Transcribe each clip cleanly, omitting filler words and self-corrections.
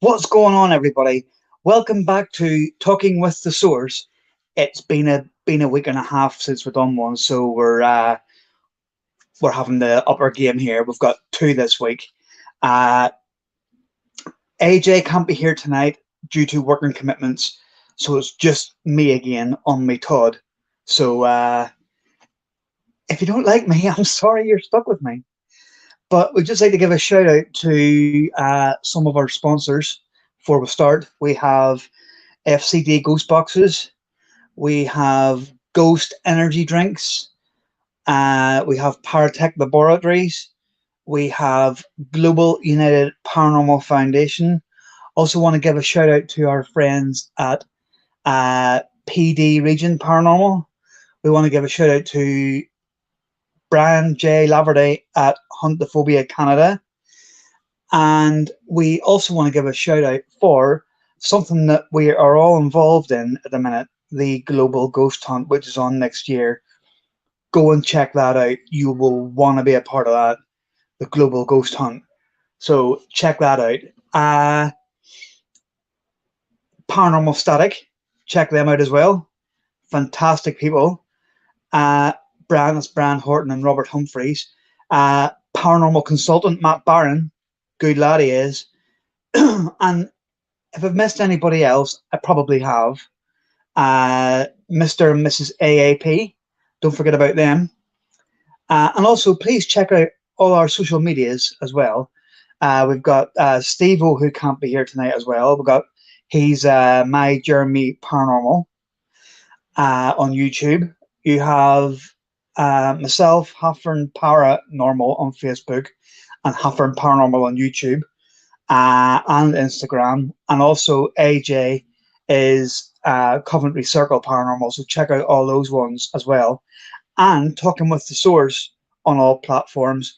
What's going on, everybody? Welcome back to Talking with the Source. It's been a week and a half since we've done one, so we're having the upper game here. We've got two this week. AJ can't be here tonight due to working commitments, so it's just me again on me Todd. So if you don't like me, I'm sorry you're stuck with me. But we'd just like to give a shout out to some of our sponsors before we start. We have FCD Ghost Boxes. We have Ghost Energy Drinks. We have Paratech Laboratories. We have Global United Paranormal Foundation. Also want to give a shout out to our friends at PD Region Paranormal. We want to give a shout out to Brian J. Laverday at Huntophobia Canada. And we also want to give a shout out for something that we are all involved in at the minute, the Global Ghost Hunt, which is on next year. Go and check that out. You will want to be a part of that, the Global Ghost Hunt. So check that out. Paranormal Static, check them out as well. Fantastic people. That's Brian Horton and Robert Humphreys. Paranormal consultant Matt Barron, good lad he is. And if I've missed anybody else, I probably have. Mr. and Mrs. AAP, don't forget about them. And also, please check out all our social medias as well. We've got Steve-O, who can't be here tonight as well. He's My Jeremy Paranormal on YouTube. You have myself, Haffern Paranormal on Facebook, and Haffern Paranormal on YouTube and Instagram. And also AJ is Coventry Circle Paranormal, so check out all those ones as well. And Talking with the Source on all platforms.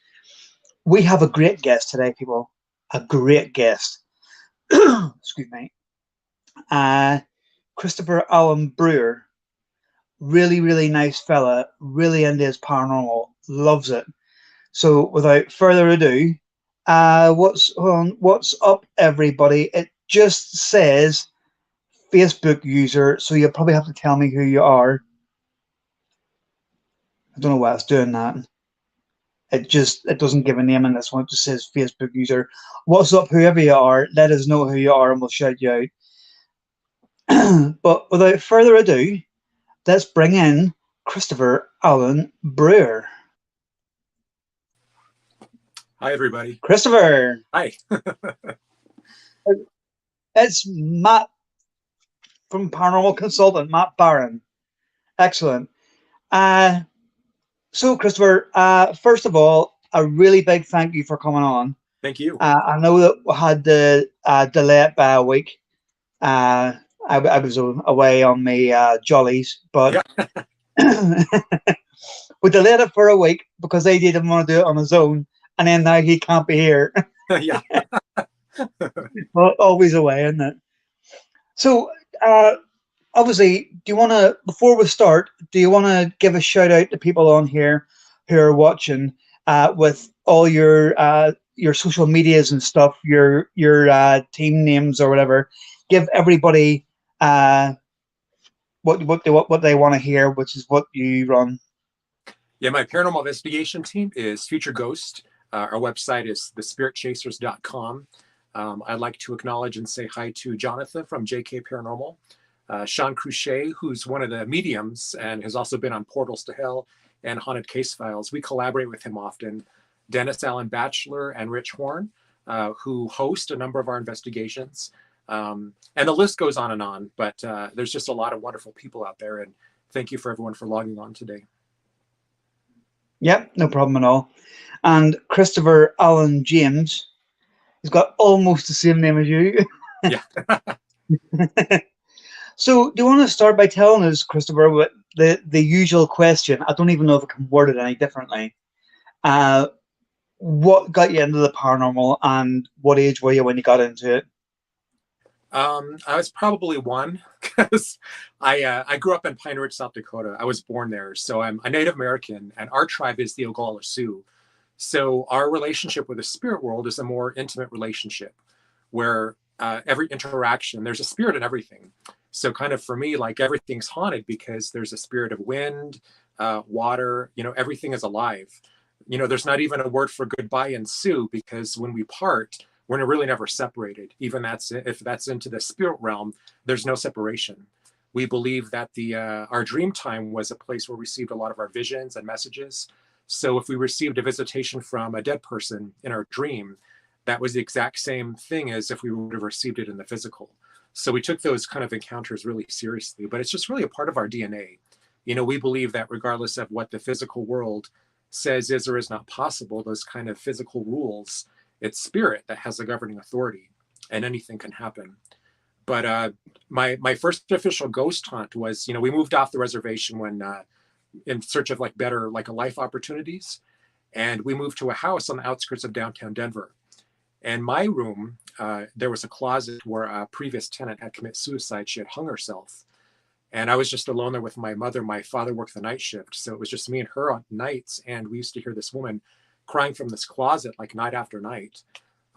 We have a great guest today, people. A great guest. Excuse me. Christopher Allen Brewer. Really, really nice fella. Really into his paranormal. Loves it. So without further ado, what's up, everybody? It just says Facebook user, so you'll probably have to tell me who you are. I don't know why it's doing that. It doesn't give a name in this one. It just says Facebook user. What's up, whoever you are? Let us know who you are, and we'll shout you out. But without further ado, let's bring in Christopher Allen Brewer. Hi, everybody. Christopher. Hi. It's Matt from Paranormal Consultant, Matt Barron. Excellent. So, Christopher, first of all, a really big thank you for coming on. Thank you. I know that we had to delay it by a week. I was away on my jollies, but yeah. We delayed it for a week because they didn't want to do it on his own, and then now he can't be here. Yeah. Well, always away, isn't it? So, obviously, before we start, do you want to give a shout out to people on here who are watching with all your social medias and stuff, your team names or whatever? Give everybody what they want to hear, which is what you run. Yeah, my paranormal investigation team is Future Ghost. Our website is thespiritchasers.com. I'd like to acknowledge and say hi to Jonathan from JK Paranormal. Sean Cruchet, who's one of the mediums and has also been on Portals to Hell and Haunted Case Files. We collaborate with him often. Dennis Allen Batchelor and Rich Horn, who host a number of our investigations. And the list goes on, but there's just a lot of wonderful people out there. And thank you for everyone for logging on today. Yep, no problem at all. And Christopher Allen James, he's got almost the same name as you. Yeah. So do you want to start by telling us, Christopher, what the usual question? I don't even know if I can word it any differently. What got you into the paranormal, and what age were you when you got into it? I was probably one because I grew up in Pine Ridge, South Dakota. I was born there, so I'm a Native American, and our tribe is the Oglala Sioux. So our relationship with the spirit world is a more intimate relationship, where every interaction, there's a spirit in everything. So kind of for me, like everything's haunted because there's a spirit of wind, water, everything is alive. There's not even a word for goodbye in Sioux, because when we part, we're really never separated. Even if that's into the spirit realm, there's no separation. We believe that our dream time was a place where we received a lot of our visions and messages. So if we received a visitation from a dead person in our dream, that was the exact same thing as if we would have received it in the physical. So we took those kind of encounters really seriously, but it's just really a part of our DNA. We believe that regardless of what the physical world says is or is not possible, those kind of physical rules, it's spirit that has the governing authority, and anything can happen. But my first official ghost hunt was, we moved off the reservation when in search of better life opportunities, and we moved to a house on the outskirts of downtown Denver. And my room, there was a closet where a previous tenant had committed suicide. She had hung herself. And I was just alone there with my mother. My father worked the night shift, so it was just me and her on nights. And we used to hear this woman crying from this closet night after night.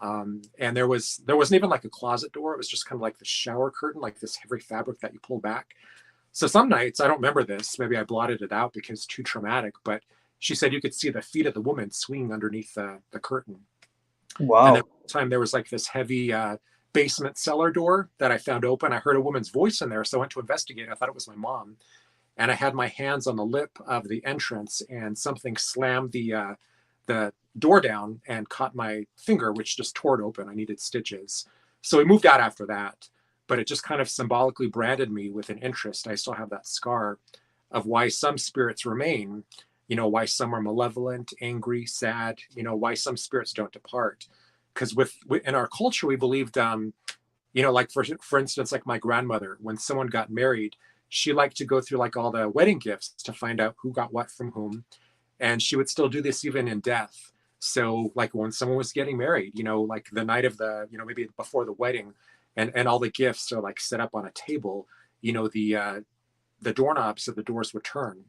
And there wasn't even a closet door. It was just kind of like the shower curtain, like this heavy fabric that you pull back. So some nights, I don't remember this, maybe I blotted it out because it's too traumatic, but she said you could see the feet of the woman swinging underneath the curtain. Wow. And at the time there was this heavy basement cellar door that I found open. I heard a woman's voice in there, so I went to investigate. I thought it was my mom. And I had my hands on the lip of the entrance, and something slammed the door down and caught my finger, which just tore it open. I needed stitches. So we moved out after that, but it just kind of symbolically branded me with an interest. I still have that scar of why some spirits remain, why some are malevolent, angry, sad, why some spirits don't depart. Because in our culture, we believed, for instance, my grandmother, when someone got married, she liked to go through all the wedding gifts to find out who got what from whom. And she would still do this even in death. So when someone was getting married, the night of maybe before the wedding, and all the gifts are set up on a table, the doorknobs of the doors would turn.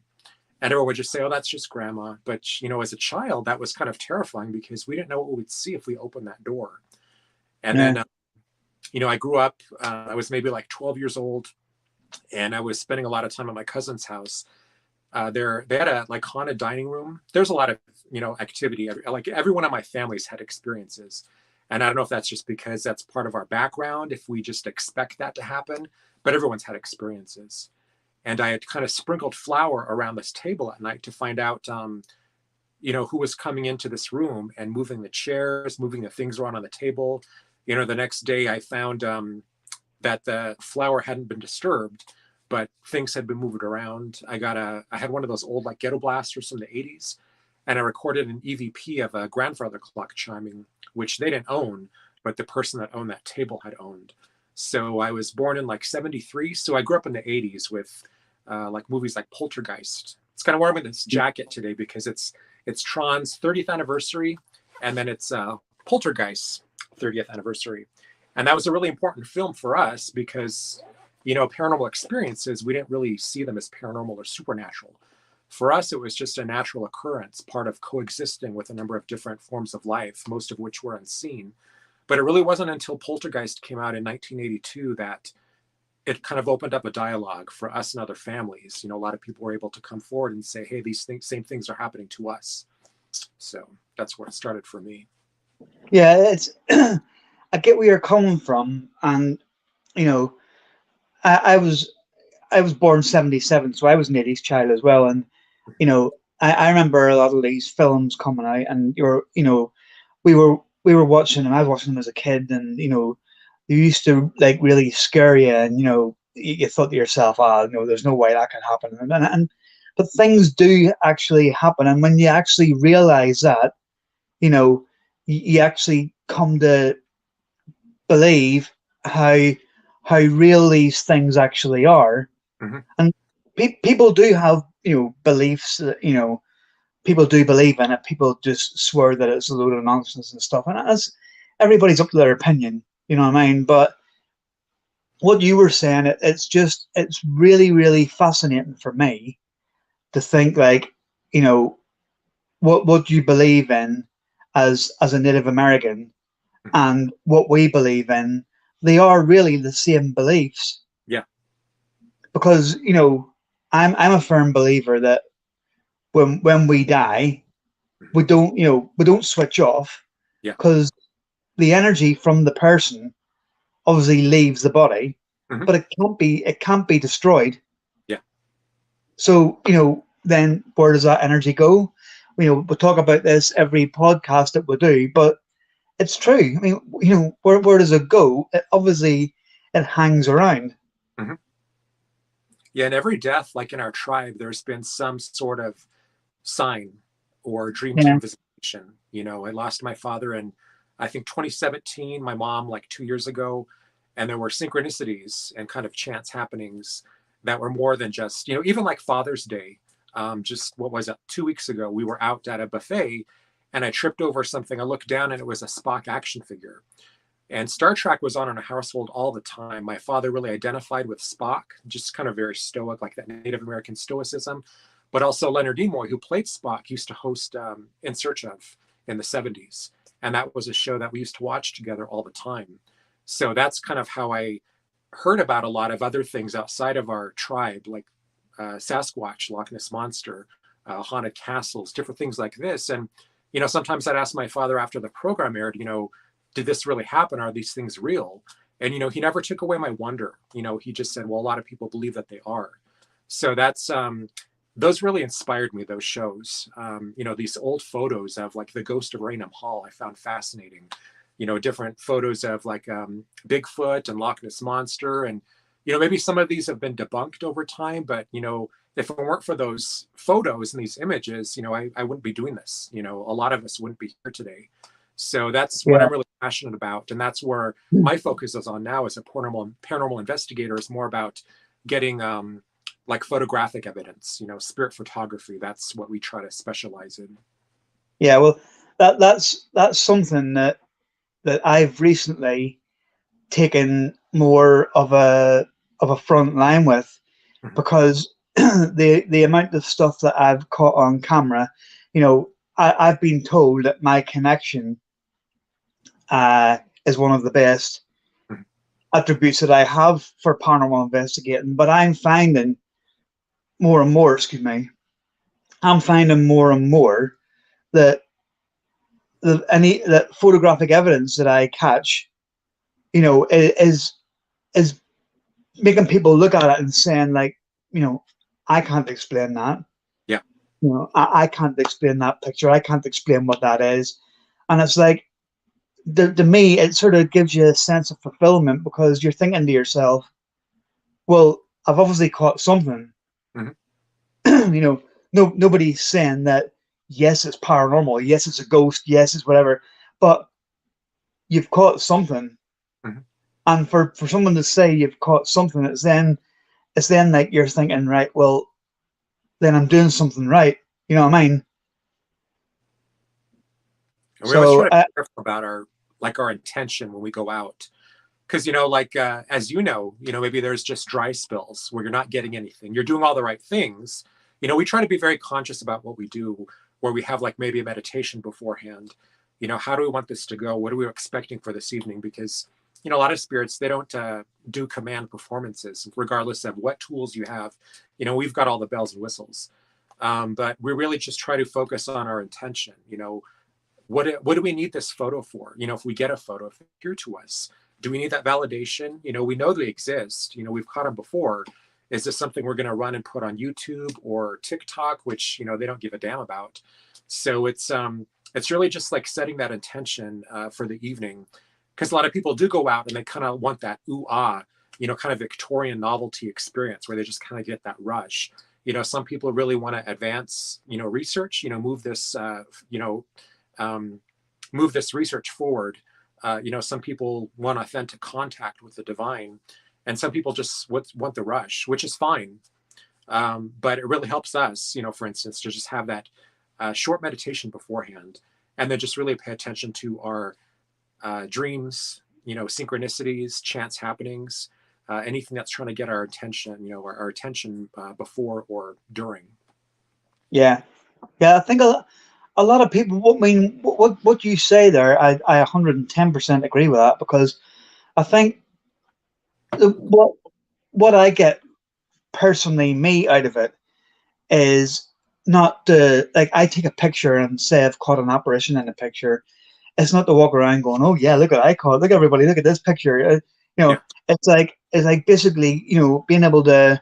And everyone would just say, oh, that's just grandma. But, as a child, that was kind of terrifying because we didn't know what we'd see if we opened that door. And then, I grew up, I was maybe 12 years old, and I was spending a lot of time at my cousin's house. They had a haunted dining room. There's a lot of, activity. Everyone in my family's had experiences. And I don't know if that's just because that's part of our background, if we just expect that to happen, but everyone's had experiences. And I had kind of sprinkled flour around this table at night to find out, who was coming into this room and moving the chairs, moving the things around on the table. The next day I found that the flour hadn't been disturbed, but things had been moved around. I had one of those old ghetto blasters from the 80s, and I recorded an EVP of a grandfather clock chiming, which they didn't own, but the person that owned that table had owned. So I was born in 73. So I grew up in the 80s with movies like Poltergeist. It's kind of wearing this jacket today because it's Tron's 30th anniversary, and then it's Poltergeist's 30th anniversary. And that was a really important film for us because, paranormal experiences, we didn't really see them as paranormal or supernatural. For us, it was just a natural occurrence, part of coexisting with a number of different forms of life, most of which were unseen. But it really wasn't until Poltergeist came out in 1982 that it kind of opened up a dialogue for us and other families. A lot of people were able to come forward and say, hey, these same things are happening to us. So that's where it started for me. Yeah, it's I get where you're coming from, and I was born 77, so I was an 80s child as well, and I remember a lot of these films coming out, and we were watching them. I was watching them as a kid, and they used to really scare you, and you thought to yourself, there's no way that can happen, and but things do actually happen, and when you actually realize that, you actually come to believe how real these things actually are. Mm-hmm. And people do have beliefs that people do believe in it. People just swear that it's a load of nonsense and stuff, and that's everybody's up to their opinion, you know what I mean? But what you were saying, it's really, really fascinating for me to think what you believe in as a Native American and what we believe in they are really the same beliefs. Yeah. Because, you know, I'm a firm believer that when we die, we don't, you know, we don't switch off, Yeah. because the energy from the person obviously leaves the body, Hmm. but it can't be destroyed. Yeah. So, you know, then where does that energy go? You know, we talk about this every podcast that we do, but it's true. I mean, you know, where does it go? It, obviously, it hangs around. Hmm. Yeah, in every death, like in our tribe, there's been some sort of sign or dream Yeah. team visitation. You know, I lost my father in, I think, 2017, my mom like 2 years ago, and there were synchronicities and kind of chance happenings that were more than just, you know, even like Father's Day. Just what was it, 2 weeks ago, we were out at a buffet and I tripped over something. I looked down and it was a Spock action figure. And Star Trek was on in our household all the time. My father really identified with Spock, just kind of very stoic, like that Native American stoicism. But also Leonard Nimoy, who played Spock, used to host In Search of in the 70s. And that was a show that we used to watch together all the time. So that's kind of how I heard about a lot of other things outside of our tribe, like Sasquatch, Loch Ness Monster, haunted castles, different things like this. And, you know, sometimes I'd ask my father after the program aired, you know, did this really happen? Are these things real? And, you know, he never took away my wonder. You know, he just said, well, a lot of people believe that they are. So that's, those really inspired me, those shows. You know, these old photos of like the ghost of Raynham Hall, I found fascinating. You know, different photos of like Bigfoot and Loch Ness Monster. And, you know, maybe some of these have been debunked over time, but, you know, if it weren't for those photos and these images, you know, I wouldn't be doing this. You know, a lot of us wouldn't be here today. So that's what Yeah. I'm really passionate about. And that's where my focus is on now as a paranormal investigator, is more about getting like photographic evidence, you know, spirit photography. That's what we try to specialize in. Yeah. Well, that's something that I've recently taken more of a front line with, Mhm. because the amount of stuff that I've caught on camera, you know, I've been told that my connection is one of the best Mhm. attributes that I have for paranormal investigating. But I'm finding more and more, excuse me, I'm finding more and more that that photographic evidence that I catch, you know, is making people look at it and saying, like, you know, I can't explain that. Yeah. You know, I can't explain that picture. I can't explain what that is. And it's like, to me, it sort of gives you a sense of fulfillment, because you're thinking to yourself, well, I've obviously caught something. Mhm. You know, nobody's saying that, yes, it's paranormal, yes, it's a ghost, yes, it's whatever, but you've caught something. Mhm. And for someone to say you've caught something, it's then like you're thinking, right, well, then I'm doing something right. You know what I mean? And we always So try to be careful about our intention when we go out. Because, you know, like, as you know, maybe there's just dry spills where you're not getting anything. You're doing all the right things. You know, we try to be very conscious about what we do, where we have like maybe a meditation beforehand. You know, how do we want this to go? What are we expecting for this evening? Because, you know, a lot of spirits, they don't do command performances, regardless of what tools you have. You know, we've got all the bells and whistles. But we really just try to focus on our intention. You know, what do we need this photo for? You know, if we get a photo, if it's here to us, do we need that validation? You know, we know they exist. You know, we've caught them before. Is this something we're going to run and put on YouTube or TikTok, which, you know, they don't give a damn about? So it's really just like setting that intention for the evening, because a lot of people do go out and they kind of want that ooh ah, you know, kind of Victorian novelty experience where they just kind of get that rush. You know, some people really want to advance, you know, research, you know, you know, um, move this research forward. You know, some people want authentic contact with the divine, and some people just want the rush, which is fine. But it really helps us, you know, for instance, to just have that short meditation beforehand, and then just really pay attention to our dreams, you know, synchronicities, chance happenings, anything that's trying to get our attention, you know, our attention before or during. yeah, yeah, I think a lot of people. I mean, what you say there, I 110% agree with that, because I think what what I get personally, me out of it is not to like I take a picture and say I've caught an apparition in a picture. It's not to walk around going, "Oh yeah, look at I caught. Look everybody, look at this picture." Yeah. It's like basically being able to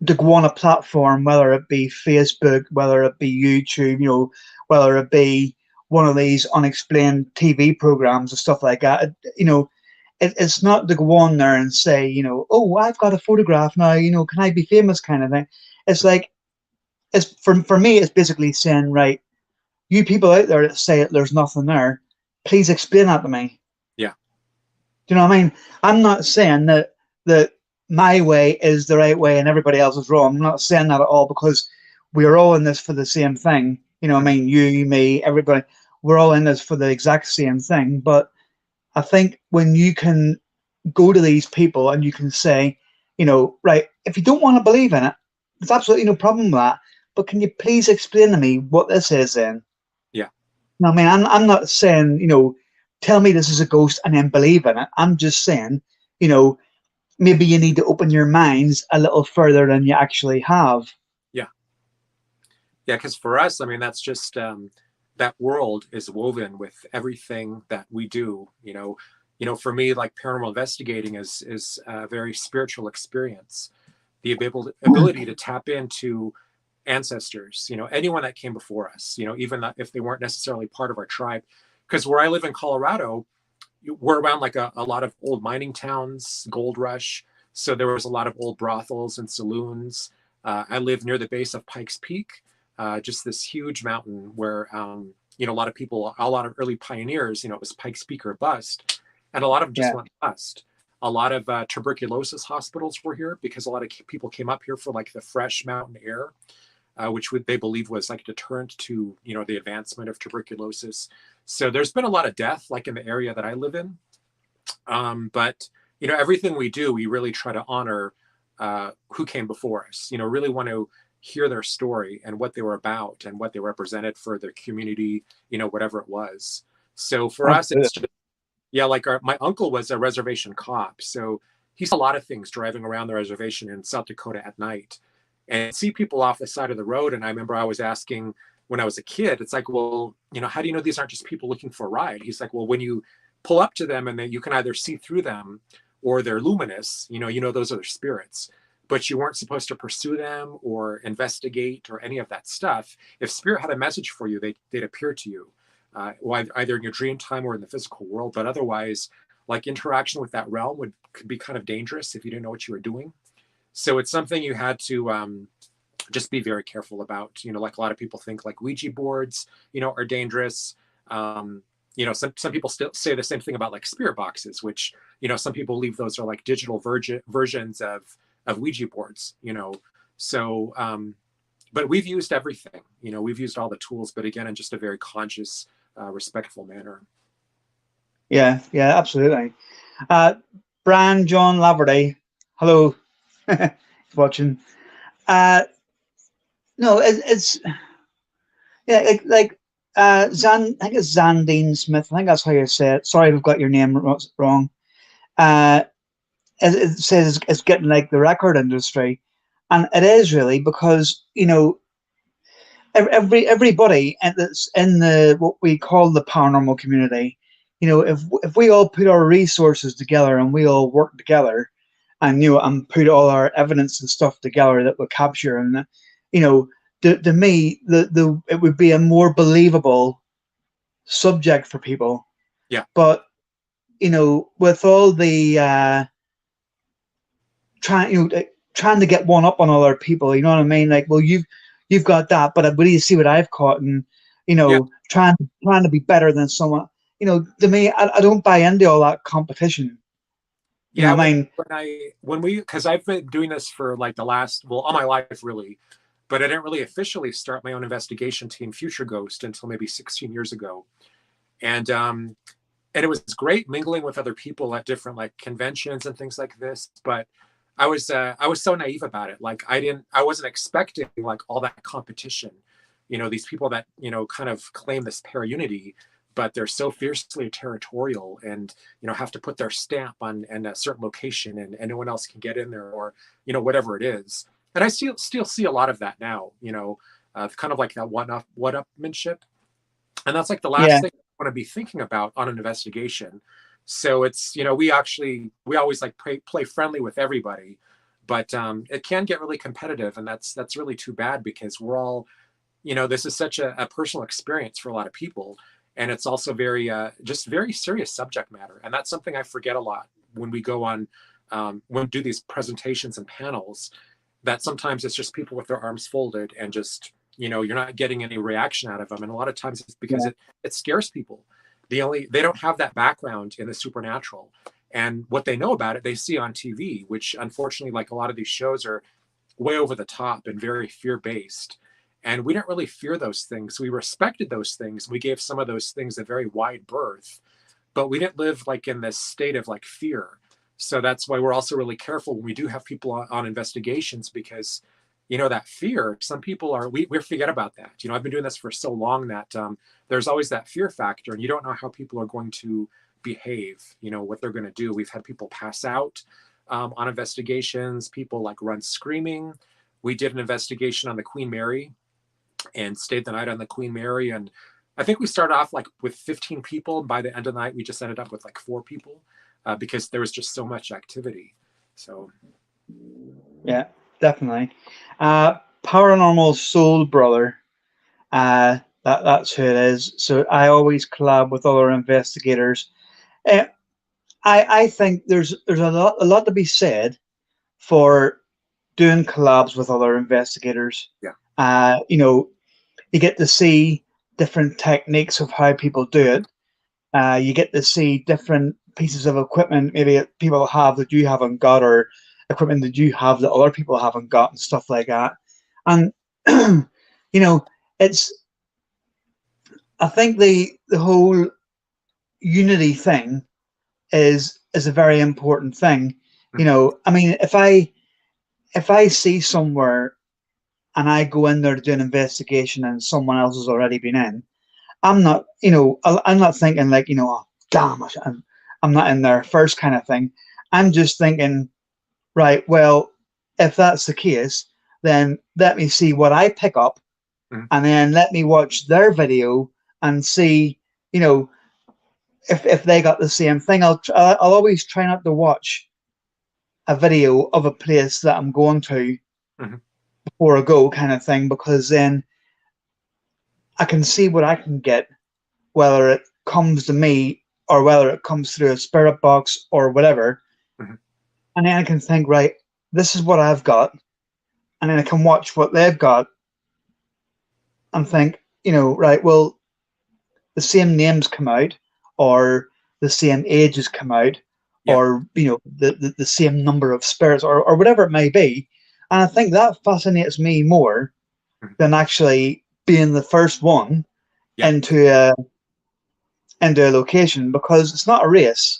go on a platform, whether it be Facebook, whether it be YouTube, whether it be one of these unexplained TV programs or stuff like that. It's not to go on there and say, oh, I've got a photograph now, can I be famous kind of thing. It's like, it's for me, it's basically saying, right, you people out there that say there's nothing there, please explain that to me. Yeah. Do you know what I mean? I'm not saying that my way is the right way and everybody else is wrong. I'm not saying that at all, because we're all in this for the same thing. You know what I mean? You, me, everybody, we're all in this for the exact same thing. But I think when you can go to these people and you can say, right, if you don't want to believe in it, there's absolutely no problem with that. But can you please explain to me what this is then? Yeah. No, I mean, I'm not saying, tell me this is a ghost and then believe in it. I'm just saying, maybe you need to open your minds a little further than you actually have. Yeah. Yeah. Because for us, I mean, that's just that world is woven with everything that we do. For me, like paranormal investigating is a very spiritual experience. The ability to tap into ancestors, anyone that came before us, even if they weren't necessarily part of our tribe. Because where I live in Colorado, we're around like a lot of old mining towns, gold rush. So there was a lot of old brothels and saloons. I live near the base of Pikes Peak, just this huge mountain where, a lot of people, a lot of early pioneers, it was Pikes Peak or bust. And a lot of them just went bust. A lot of tuberculosis hospitals were here because a lot of people came up here for like the fresh mountain air, which they believe was like a deterrent to, the advancement of tuberculosis. So there's been a lot of death, like in the area that I live in. But, everything we do, we really try to honor who came before us, really want to hear their story and what they were about and what they represented for their community, whatever it was. So for us, it's just, like my uncle was a reservation cop. So he saw a lot of things driving around the reservation in South Dakota at night and see people off the side of the road. And I remember I was asking when I was a kid, it's like, well, how do you know these aren't just people looking for a ride? He's like, well, when you pull up to them and then you can either see through them or they're luminous, those are their spirits, but you weren't supposed to pursue them or investigate or any of that stuff. If spirit had a message for you, they'd appear to you, either in your dream time or in the physical world. But otherwise, like interaction with that realm could be kind of dangerous if you didn't know what you were doing. So it's something you had to just be very careful about. Like a lot of people think like Ouija boards, are dangerous. Some people still say the same thing about like spirit boxes, which, some people believe those are like digital versions of Ouija boards, So, but we've used everything, we've used all the tools, but again, in just a very conscious, respectful manner. Yeah, absolutely. Brian John Laverty, hello. Watching. No, it's like Zan. I think it's Zandine Smith. I think that's how you say it. Sorry, if I've got your name wrong. It says it's getting like the record industry, and it is really, because everybody that's in the what we call the paranormal community, if we all put our resources together and we all work together, and and put all our evidence and stuff together that we capture, and to me, it would be a more believable subject for people. Yeah. But with all the trying to get one up on other people, you know what I mean? Like, well, you've got that, but do you see what I've caught? And trying to be better than someone. To me, I don't buy into all that competition. You know what I mean? Because I've been doing this for like all my life really, but I didn't really officially start my own investigation team, Future Ghost, until maybe 16 years ago. And it was great mingling with other people at different like conventions and things like this. But I was so naive about it. Like I wasn't expecting like all that competition, these people that, kind of claim this para unity, but they're so fiercely territorial and, have to put their stamp on a certain location, and no one else can get in there, or, whatever it is. And I still see a lot of that now, kind of like that one-upmanship. And that's like the last Yeah. thing I want to be thinking about on an investigation. So it's, we always like play friendly with everybody, but it can get really competitive, and that's really too bad, because we're all, this is such a personal experience for a lot of people. And it's also very, just very serious subject matter. And that's something I forget a lot when we go on, when we do these presentations and panels, that sometimes it's just people with their arms folded and just, you're not getting any reaction out of them. And a lot of times it's because it scares people. They don't have that background in the supernatural. And what they know about it, they see on TV, which unfortunately, like a lot of these shows are way over the top and very fear-based. And we didn't really fear those things. We respected those things. We gave some of those things a very wide berth, but we didn't live like in this state of like fear. So that's why we're also really careful when we do have people on investigations, because, that fear, some people are, we forget about that. I've been doing this for so long that there's always that fear factor, and you don't know how people are going to behave, what they're going to do. We've had people pass out on investigations, people like run screaming. We did an investigation on the Queen Mary and stayed the night on the Queen Mary. And I think we started off like with 15 people. By the end of the night, we just ended up with like 4 people because there was just so much activity. So. Yeah, definitely. Paranormal Soul Brother. That's who it is. So I always collab with other investigators. I think there's a lot to be said for doing collabs with other investigators. Yeah. You get to see different techniques of how people do it. You get to see different pieces of equipment maybe people have that you haven't got, or equipment that you have that other people haven't got, and stuff like that. And it's, I think the whole unity thing is a very important thing. I mean, if I see somewhere and I go in there to do an investigation and someone else has already been in, I'm not, I'm not thinking like, oh, damn, I'm not in there first kind of thing. I'm just thinking, right, well, if that's the case, then let me see what I pick up, and then let me watch their video and see, if they got the same thing. I'll always try not to watch a video of a place that I'm going to before I go, kind of thing, because then I can see what I can get, whether it comes to me or whether it comes through a spirit box or whatever. And then I can think, right, this is what I've got, and then I can watch what they've got and think, right, well, the same names come out, or the same ages come out, or the same number of spirits, or whatever it may be. And I think that fascinates me more than actually being the first one into a location, because it's not a race.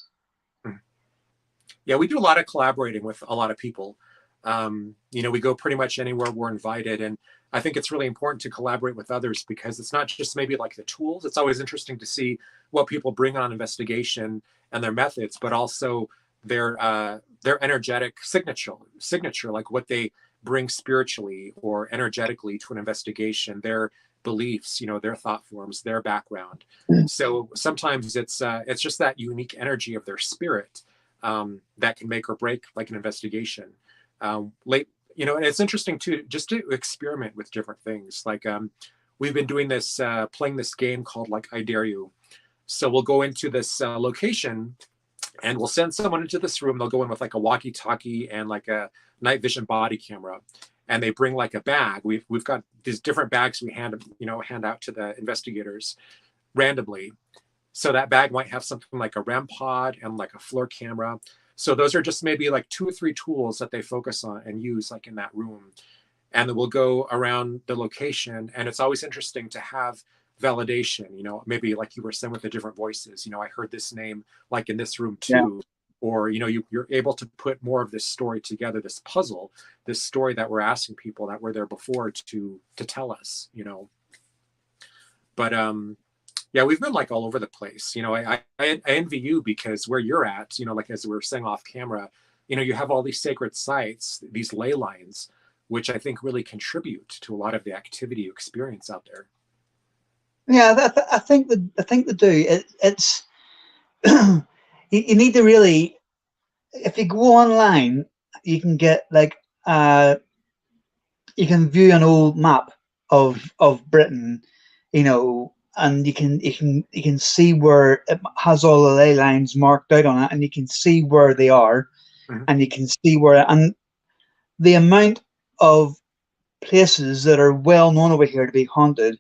Yeah, we do a lot of collaborating with a lot of people. We go pretty much anywhere we're invited, and I think it's really important to collaborate with others, because it's not just maybe like the tools. It's always interesting to see what people bring on investigation and their methods, but also their energetic signature, like what they bring spiritually or energetically to an investigation, their beliefs, their thought forms, their background. So sometimes it's just that unique energy of their spirit that can make or break like an investigation. And it's interesting too, just to experiment with different things. Like we've been doing this, playing this game called like I Dare You. So we'll go into this location and we'll send someone into this room. They'll go in with like a walkie-talkie and like a night vision body camera, and they bring like a bag. We've got these different bags we hand out to the investigators randomly. So that bag might have something like a REM pod and like a FLIR camera. So those are just maybe like 2 or 3 tools that they focus on and use like in that room. And then we'll go around the location, and it's always interesting to have validation, maybe like you were saying with the different voices, I heard this name like in this room too. Or, you're able to put more of this story together, this puzzle, this story that we're asking people that were there before to tell us, But Yeah, we've been like all over the place. I envy you because where you're at, like as we were saying off camera, you have all these sacred sites, these ley lines, which I think really contribute to a lot of the activity you experience out there. Yeah, I think they do. It's you need to really, if you go online, you can get like you can view an old map of Britain, and you can see where it has all the ley lines marked out on it, and you can see where they are, Mhm. and you can see where, and the amount of places that are well known over here to be haunted,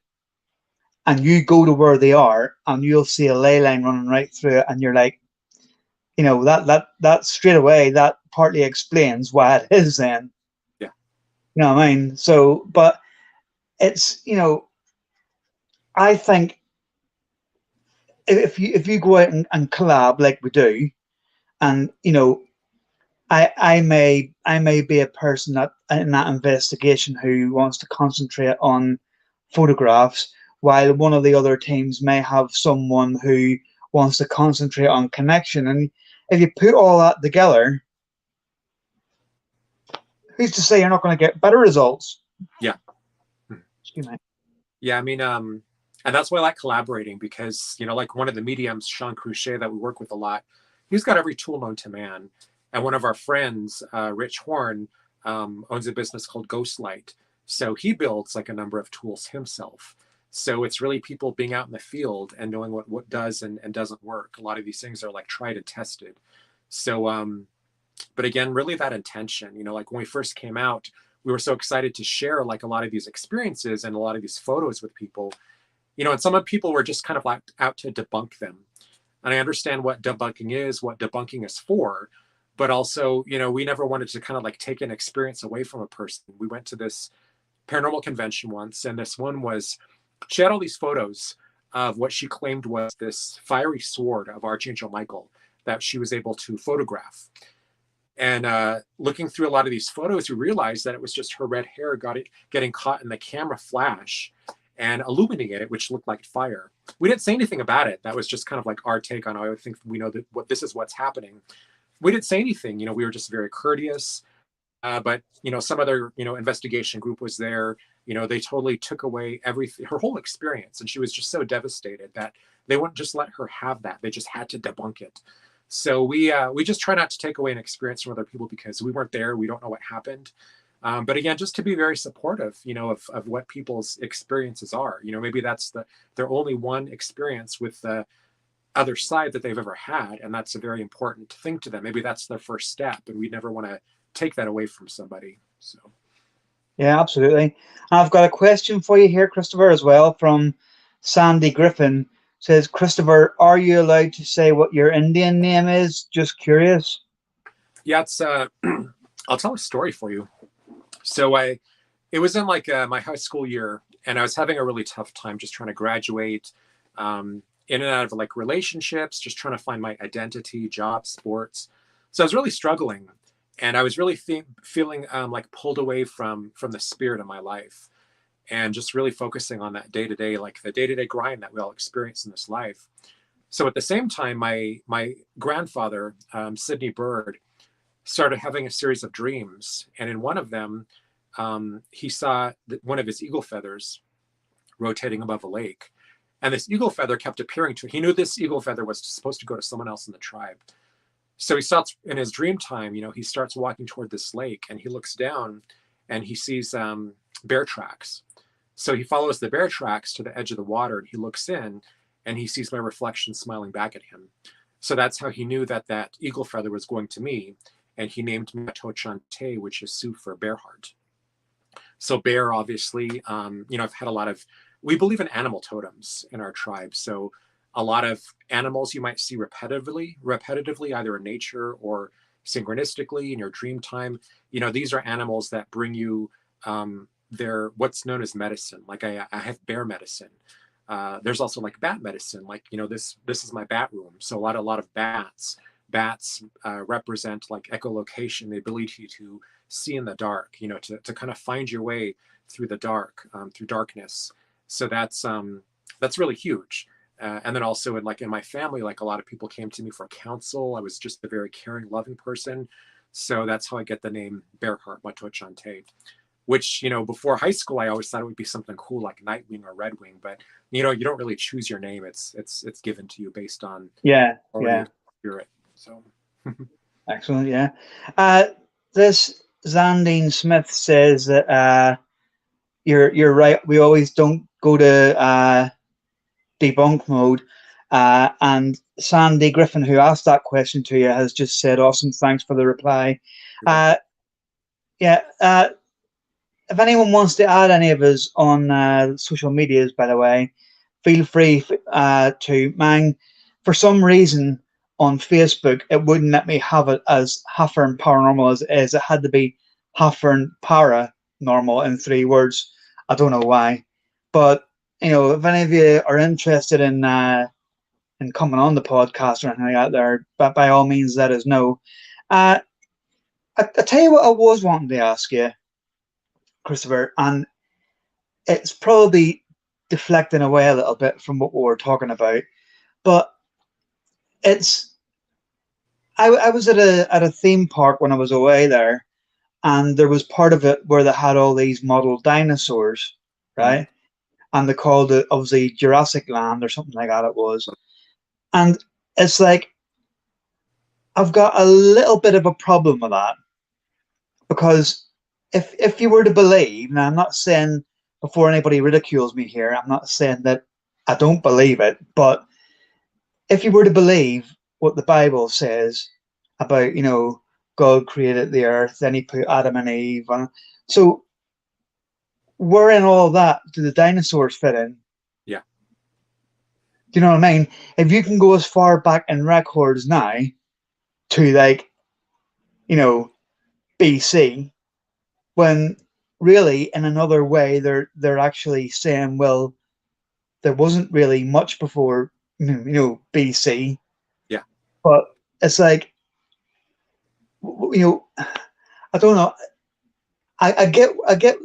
and you go to where they are, and you'll see a ley line running right through it, and you're like, that straight away, that partly explains why it is then. Yeah. You know what I mean? So, but it's, I think if you go out and collab like we do, and I may be a person that in that investigation who wants to concentrate on photographs, while one of the other teams may have someone who wants to concentrate on connection. And if you put all that together, who's to say you're not going to get better results? Yeah. Excuse me. Yeah, I mean, and that's why I like collaborating because, like one of the mediums, Sean Cruchet, that we work with a lot, he's got every tool known to man. And one of our friends, Rich Horn, owns a business called Ghostlight. So he builds like a number of tools himself. So it's really people being out in the field and knowing what does and doesn't work. A lot of these things are like tried and tested. So, but again, really that intention, like when we first came out, we were so excited to share like a lot of these experiences and a lot of these photos with people, and some of people were just kind of like out to debunk them. And I understand what debunking is, what debunking is for, but also, we never wanted to kind of like take an experience away from a person. We went to this paranormal convention once, and this one was, she had all these photos of what she claimed was this fiery sword of Archangel Michael that she was able to photograph. And looking through a lot of these photos, we realized that it was just her red hair getting caught in the camera flash and illuminating it, which looked like fire. We didn't say anything about it. That was just kind of like our take on it. I think we know that this is what's happening. We didn't say anything. We were just very courteous. But some other investigation group was there. They totally took away everything, her whole experience, and she was just so devastated that they wouldn't just let her have that. They just had to debunk it. So we just try not to take away an experience from other people because we weren't there. We don't know what happened. But again, just to be very supportive, of what people's experiences are. Maybe that's their only one experience with the other side that they've ever had, and that's a very important thing to them. Maybe that's their first step, and we never want to take that away from somebody. So. Yeah, absolutely. I've got a question for you here, Christopher, as well, from Sandy Griffin. Says, Christopher, are you allowed to say what your Indian name is? Just curious. Yeah, it's I'll tell a story for you. So it was in like my high school year, and I was having a really tough time just trying to graduate, in and out of like relationships, just trying to find my identity, job, sports. So I was really struggling, and I was really feeling like pulled away from the spirit of my life, and just really focusing on that day to day, like the day to day grind that we all experience in this life. So at the same time, my grandfather, Sidney Bird, started having a series of dreams, and in one of them, he saw one of his eagle feathers rotating above a lake, and this eagle feather kept appearing to him. He knew this eagle feather was supposed to go to someone else in the tribe. So he starts in his dream time, he starts walking toward this lake, and he looks down and he sees bear tracks. So he follows the bear tracks to the edge of the water, and he looks in and he sees my reflection smiling back at him. So that's how he knew that that eagle feather was going to me. And he named me Tochante, which is Sioux for bear heart. So bear, obviously, I've had we believe in animal totems in our tribe. So a lot of animals you might see repetitively, either in nature or synchronistically in your dream time. These are animals that bring you their what's known as medicine. Like I have bear medicine. There's also like bat medicine. Like, this is my bat room. So a lot of bats. Bats represent like echolocation, the ability to see in the dark, to kind of find your way through the dark, through darkness. So that's really huge. And then also in my family, like a lot of people came to me for counsel. I was just a very caring, loving person. So that's how I get the name Bearheart Matochante, which, before high school, I always thought it would be something cool like Nightwing or Redwing, but you don't really choose your name. It's given to you based on Yeah, already yeah. a spirit. So Excellent, yeah. This Zandine Smith says that you're right. We always don't go to debunk mode. And Sandy Griffin, who asked that question to you, has just said, "Awesome, thanks for the reply." you're welcome. Yeah. If anyone wants to add any of us on social medias, by the way, feel free to. Mang, for some reason on Facebook, it wouldn't let me have it as Haffern Paranormal as it is. It had to be Haffern Paranormal in 3 words. I don't know why, but if any of you are interested in coming on the podcast or anything like that, there, but by all means, let us know. Uh, I tell you what, I was wanting to ask you, Christopher, and it's probably deflecting away a little bit from what we were talking about, but it's I was at a theme park when I was away there, and there was part of it where they had all these model dinosaurs, Mm. right? And they called it obviously Jurassic Land or something like that. It was, and it's like I've got a little bit of a problem with that because if you were to believe, now I'm not saying before anybody ridicules me here, I'm not saying that I don't believe it, but if you were to believe what the Bible says about, God created the earth, then he put Adam and Eve on. So where in all that do the dinosaurs fit in? Yeah. Do you know what I mean? If you can go as far back in records now to like, BC, when really in another way they're actually saying, well, there wasn't really much before BC, Yeah. but it's like, I don't know. I get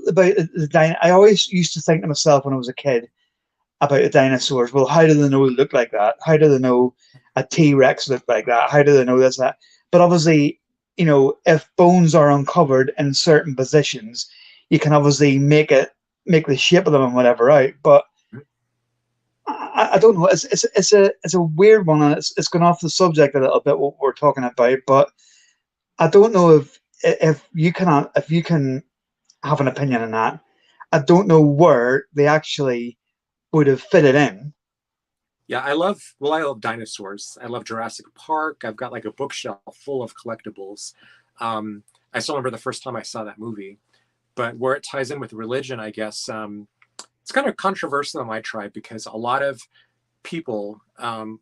about the I always used to think to myself when I was a kid about the dinosaurs. Well, how do they know it looked like that? How do they know a T-Rex looked like that? How do they know this, that? But obviously, if bones are uncovered in certain positions, you can obviously make the shape of them and whatever out. But I don't know. It's a weird one, and it's gone off the subject a little bit what we're talking about. But I don't know if you can have an opinion on that. I don't know where they actually would have fit it in. Yeah, I love dinosaurs. I love Jurassic Park. I've got like a bookshelf full of collectibles. I still remember the first time I saw that movie, but where it ties in with religion, I guess, it's kind of controversial in my tribe because a lot of people,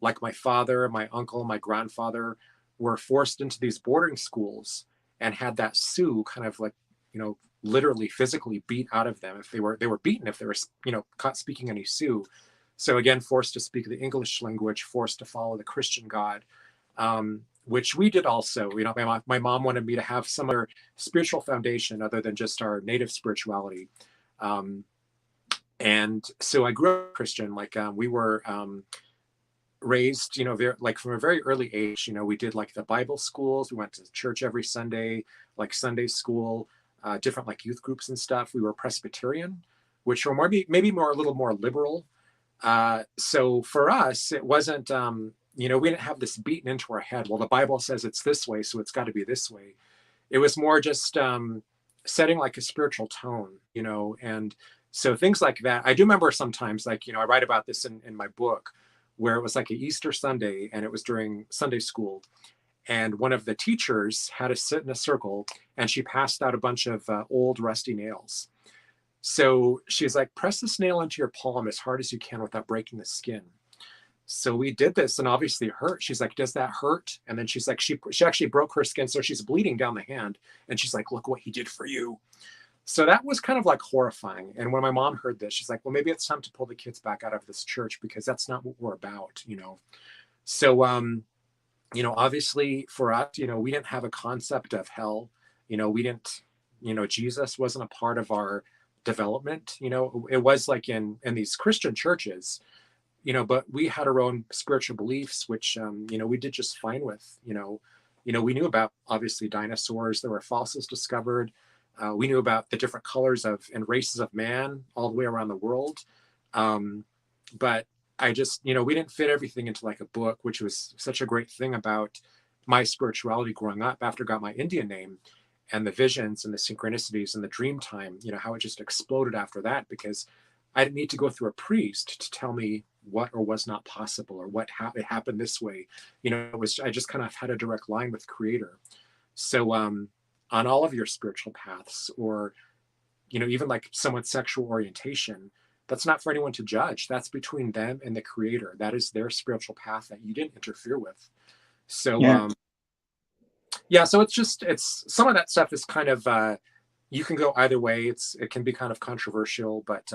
like my father, my uncle, my grandfather, were forced into these boarding schools and had that Sioux kind of like, literally physically beat out of them if they were beaten if they were, caught speaking any Sioux. So again, forced to speak the English language, forced to follow the Christian God, which we did also. My mom wanted me to have some other spiritual foundation other than just our native spirituality. And so I grew up Christian. Like we were raised, like from a very early age. We did like the Bible schools. We went to church every Sunday, like Sunday school, different like youth groups and stuff. We were Presbyterian, which were maybe more a little more liberal. So for us, it wasn't, we didn't have this beaten into our head. Well, the Bible says it's this way, so it's got to be this way. It was more just setting like a spiritual tone, and so things like that. I do remember sometimes, like, I write about this in my book, where it was like an Easter Sunday and it was during Sunday school. And one of the teachers had us sit in a circle and she passed out a bunch of old rusty nails. So she's like, press this nail into your palm as hard as you can without breaking the skin. So we did this and obviously it hurt. She's like, does that hurt? And then she's like, she actually broke her skin. So she's bleeding down the hand. And she's like, look what he did for you. So that was kind of like horrifying. And when my mom heard this, she's like, well, maybe it's time to pull the kids back out of this church because that's not what we're about, So, obviously for us, we didn't have a concept of hell. We didn't, Jesus wasn't a part of our development. It was like in these Christian churches, but we had our own spiritual beliefs, which, we did just fine with, we knew about, obviously, dinosaurs. There were fossils discovered. We knew about the different colors of and races of man all the way around the world. But I just, we didn't fit everything into like a book, which was such a great thing about my spirituality growing up after I got my Indian name, and the visions and the synchronicities and the dream time, how it just exploded after that, because I didn't need to go through a priest to tell me what or was not possible, or what it happened this way. I just kind of had a direct line with Creator. So on all of your spiritual paths, or, even like someone's sexual orientation, that's not for anyone to judge. That's between them and the Creator. That is their spiritual path that you didn't interfere with. So, so it's some of that stuff is kind of, you can go either way. It can be kind of controversial, but,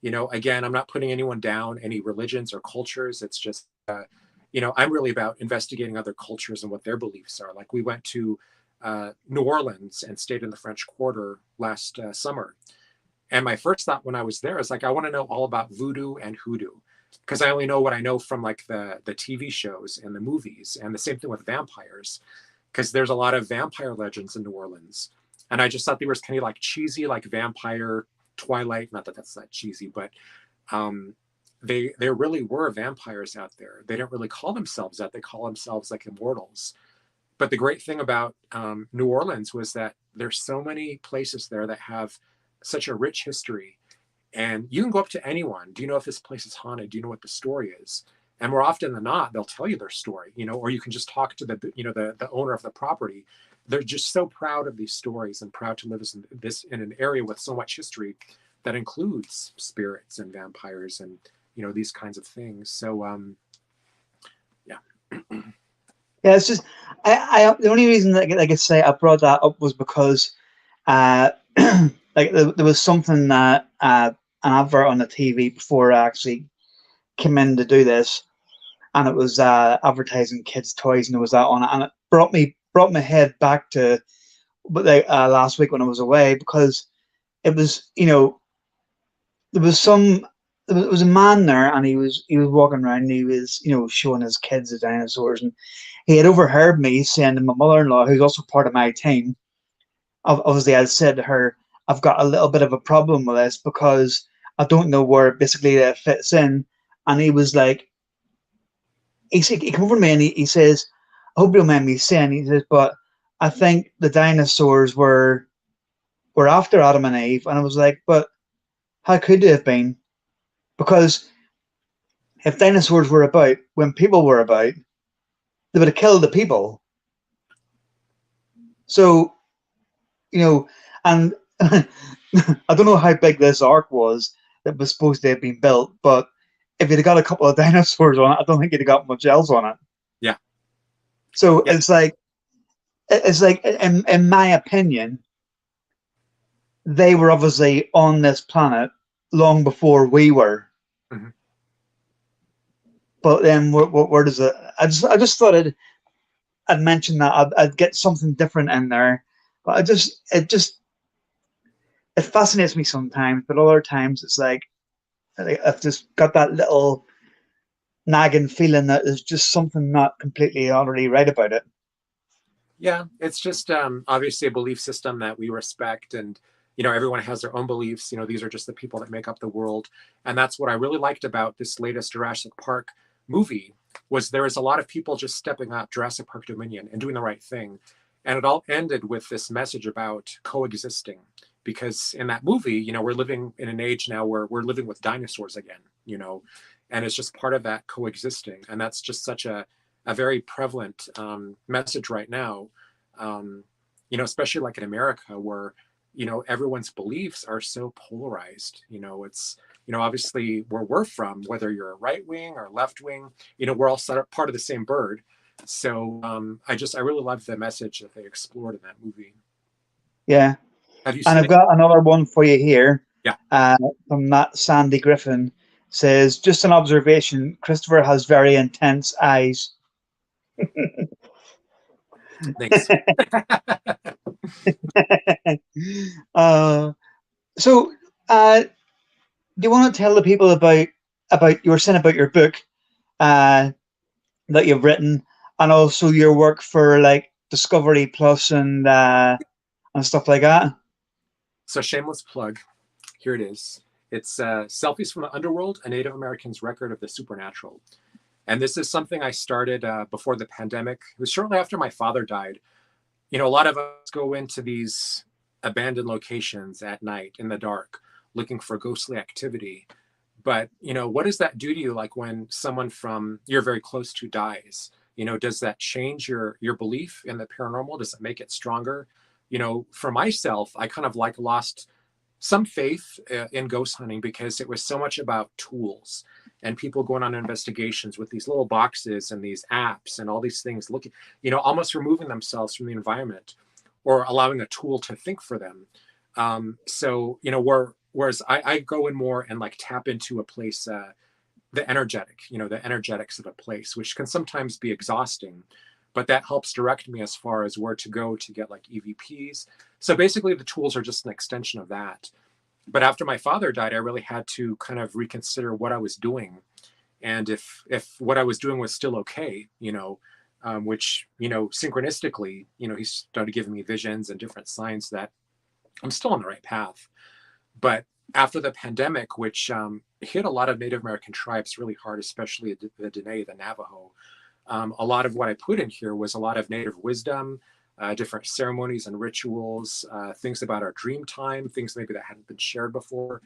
again, I'm not putting anyone down, any religions or cultures. It's just, I'm really about investigating other cultures and what their beliefs are. Like, we went to New Orleans and stayed in the French Quarter last summer. And my first thought when I was there is like, I want to know all about voodoo and hoodoo, because I only know what I know from like the TV shows and the movies, and the same thing with vampires, because there's a lot of vampire legends in New Orleans. And I just thought they were kind of like cheesy, like vampire Twilight. Not that that's that cheesy, but there really were vampires out there. They don't really call themselves that. They call themselves like immortals. But the great thing about New Orleans was that there's so many places there that have such a rich history, and you can go up to anyone. Do you know if this place is haunted? Do you know what the story is? And more often than not, they'll tell you their story, or you can just talk to the owner of the property. They're just so proud of these stories and proud to live in an area with so much history that includes spirits and vampires and, these kinds of things. So, yeah. Yeah, it's just, the only reason that I could say I brought that up was because, like there was something that an advert on the TV before I actually came in to do this, and it was advertising kids' toys, and there was that on it, and it brought my head back to last week when I was away, because it was, there was a man there, and he was walking around, and he was showing his kids the dinosaurs, and he had overheard me saying to my mother-in-law, who's also part of my team. Obviously, I said to her, I've got a little bit of a problem with this because I don't know where basically it fits in. And he was like, he came over to me and he says, I hope you don't mind me saying, he says, but I think the dinosaurs were after Adam and Eve. And I was like, but how could they have been? Because if dinosaurs were about when people were about, they would have killed the people. So, and I don't know how big this ark was that was supposed to have been built, but if you'd have got a couple of dinosaurs on it, I don't think you'd have got much else on it. Yeah. So it's like in my opinion, they were obviously on this planet long before we were. Mm-hmm. But then where does it? I just thought I'd mention that I'd get something different in there, but it fascinates me sometimes, but other times it's like I've just got that little nagging feeling that there's just something not completely utterly right about it. Yeah, it's just obviously a belief system that we respect, and everyone has their own beliefs. These are just the people that make up the world, and that's what I really liked about this latest Jurassic Park movie. Was there was a lot of people just stepping up Jurassic Park Dominion and doing the right thing, and it all ended with this message about coexisting. Because in that movie, we're living in an age now where we're living with dinosaurs again, and it's just part of that coexisting. And that's just such a very prevalent message right now, especially like in America where, everyone's beliefs are so polarized. It's, obviously where we're from, whether you're a right wing or left wing, we're all part of the same bird. So I really love the message that they explored in that movie. Yeah. Have you and seen I've got another one for you here. Yeah. From Matt Sandy Griffin. Says, just an observation, Christopher has very intense eyes. Thanks. So, do you want to tell the people about about, you were saying about your book uh, that you've written, and also your work for like Discovery Plus and stuff like that. So shameless plug. Here it is. It's Selfies from the Underworld, a Native American's record of the supernatural. And this is something I started before the pandemic. It was shortly after my father died. You know, a lot of us go into these abandoned locations at night in the dark, looking for ghostly activity. But, you know, what does that do to you? Like when someone from you're very close to dies, you know, does that change your belief in the paranormal? Does it make it stronger? You know, for myself, I kind of like lost some faith in ghost hunting because it was so much about tools and people going on investigations with these little boxes and these apps and all these things looking, you know, almost removing themselves from the environment or allowing a tool to think for them. So, you know, whereas I go in more and like tap into a place, the energetic, you know, the energetics of a place, which can sometimes be exhausting, but that helps direct me as far as where to go to get like EVPs. So basically the tools are just an extension of that. But after my father died, I really had to kind of reconsider what I was doing. And if what I was doing was still okay, you know, which, you know, synchronistically, you know, he started giving me visions and different signs that I'm still on the right path. But after the pandemic, which hit a lot of Native American tribes really hard, especially the Dene, the Navajo, a lot of what I put in here was a lot of Native wisdom, different ceremonies and rituals, things about our dream time, things maybe that hadn't been shared before,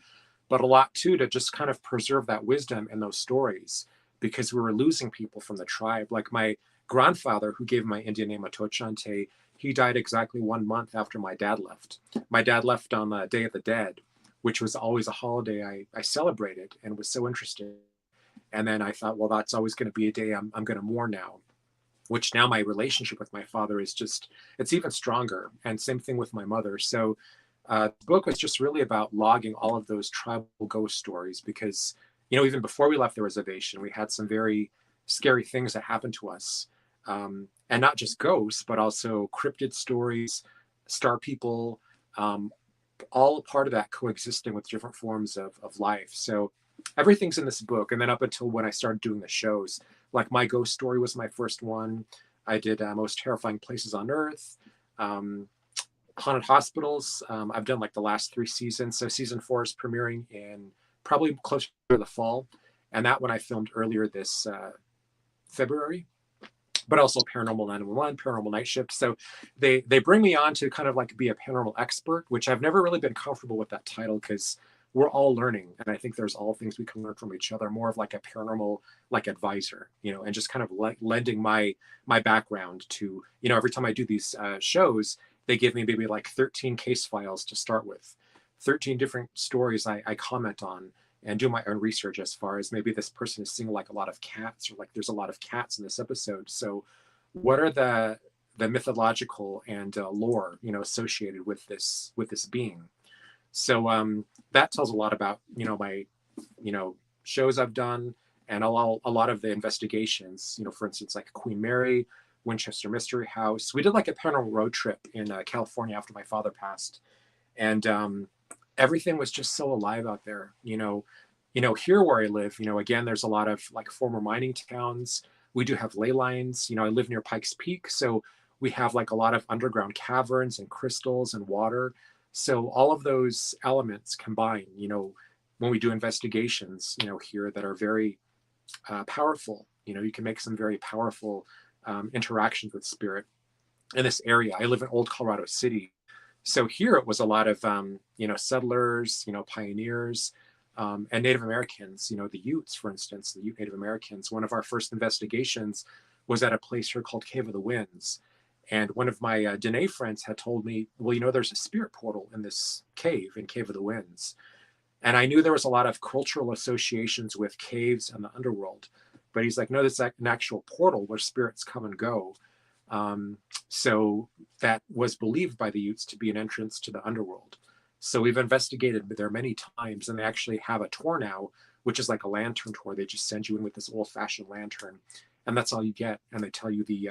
but a lot too to just kind of preserve that wisdom in those stories because we were losing people from the tribe. Like my grandfather, who gave my Indian name Atochante, he died exactly 1 month after my dad left. My dad left on the Day of the Dead, which was always a holiday I celebrated and was so interested. And then I thought, well, that's always going to be a day I'm going to mourn now, which now my relationship with my father is just, it's even stronger. And same thing with my mother. So the book was just really about logging all of those tribal ghost stories because, you know, even before we left the reservation, we had some very scary things that happened to us. And not just ghosts, but also cryptid stories, star people, all part of that coexisting with different forms of life. So everything's in this book. And then up until when I started doing the shows, like my ghost story was my first one. I did Most Terrifying Places on Earth, Haunted Hospitals. I've done like the last 3 seasons. So season 4 is premiering in probably closer to the fall. And that one I filmed earlier this February, but also Paranormal 911, Paranormal Nightshift. So they bring me on to kind of like be a paranormal expert, which I've never really been comfortable with that title because we're all learning. And I think there's all things we can learn from each other, more of like a paranormal like advisor, you know, and just kind of lending my background to, you know, every time I do these shows, they give me maybe like 13 case files to start with, 13 different stories I comment on and do my own research as far as maybe this person is seeing like a lot of cats or like there's a lot of cats in this episode. So what are the mythological and lore, you know, associated with this being? So that tells a lot about, you know, my, you know, shows I've done and a lot of the investigations, you know, for instance, like Queen Mary, Winchester Mystery House. We did like a paranormal road trip in California after my father passed. And everything was just so alive out there, you know, here where I live, you know, again, there's a lot of like former mining towns. We do have ley lines, you know, I live near Pikes Peak. So we have like a lot of underground caverns and crystals and water. So all of those elements combine, you know, when we do investigations, you know, here that are very powerful, you know, you can make some very powerful interactions with spirit in this area. I live in Old Colorado City. So here it was a lot of, you know, settlers, you know, pioneers, and Native Americans, you know, the Utes, for instance, the Ute Native Americans. One of our first investigations was at a place here called Cave of the Winds. And one of my Dene friends had told me, well, you know, there's a spirit portal in this cave, in Cave of the Winds. And I knew there was a lot of cultural associations with caves and the underworld. But he's like, no, this is an actual portal where spirits come and go. So that was believed by the Utes to be an entrance to the underworld. So we've investigated there many times, and they actually have a tour now, which is like a lantern tour. They just send you in with this old-fashioned lantern, and that's all you get. And they tell you the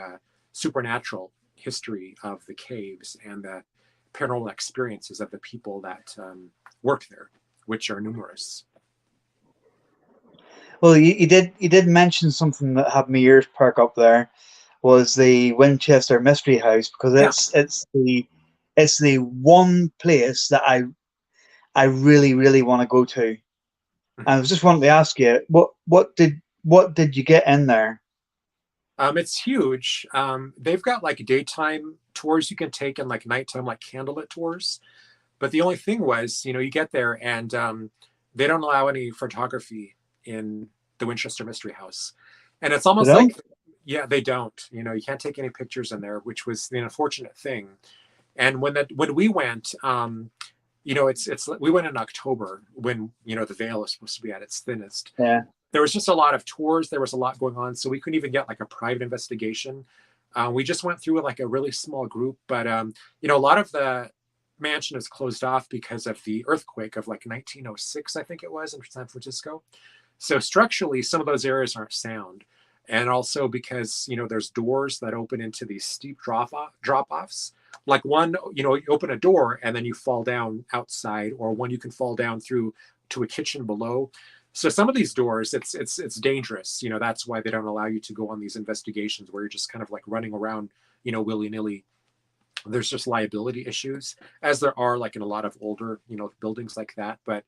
supernatural history of the caves and the paranormal experiences of the people that work there, which are numerous. Well, you did mention something that had my ears perk up there, was the Winchester Mystery House, because Yeah. it's the one place that I really really want to go to. I was just wanting to ask you, what did you get in there? It's huge. They've got like daytime tours you can take and like nighttime like candlelit tours. But the only thing was, you get there and they don't allow any photography in the Winchester Mystery House. And it's You almost know? like, yeah, they don't. You can't take any pictures in there, which was the unfortunate thing. And when we went, it's we went in October when the veil is supposed to be at its thinnest. Yeah. There was just a lot of tours. There was a lot going on, so we couldn't even get like a private investigation. We just went through like a really small group, but a lot of the mansion is closed off because of the earthquake of like 1906, I think it was, in San Francisco. So structurally, some of those areas aren't sound, and also because there's doors that open into these steep drop offs. Like one, you open a door and then you fall down outside, or one you can fall down through to a kitchen below. So some of these doors, it's dangerous. That's why they don't allow you to go on these investigations where you're just kind of like running around, willy nilly. There's just liability issues, as there are like in a lot of older, buildings like that. But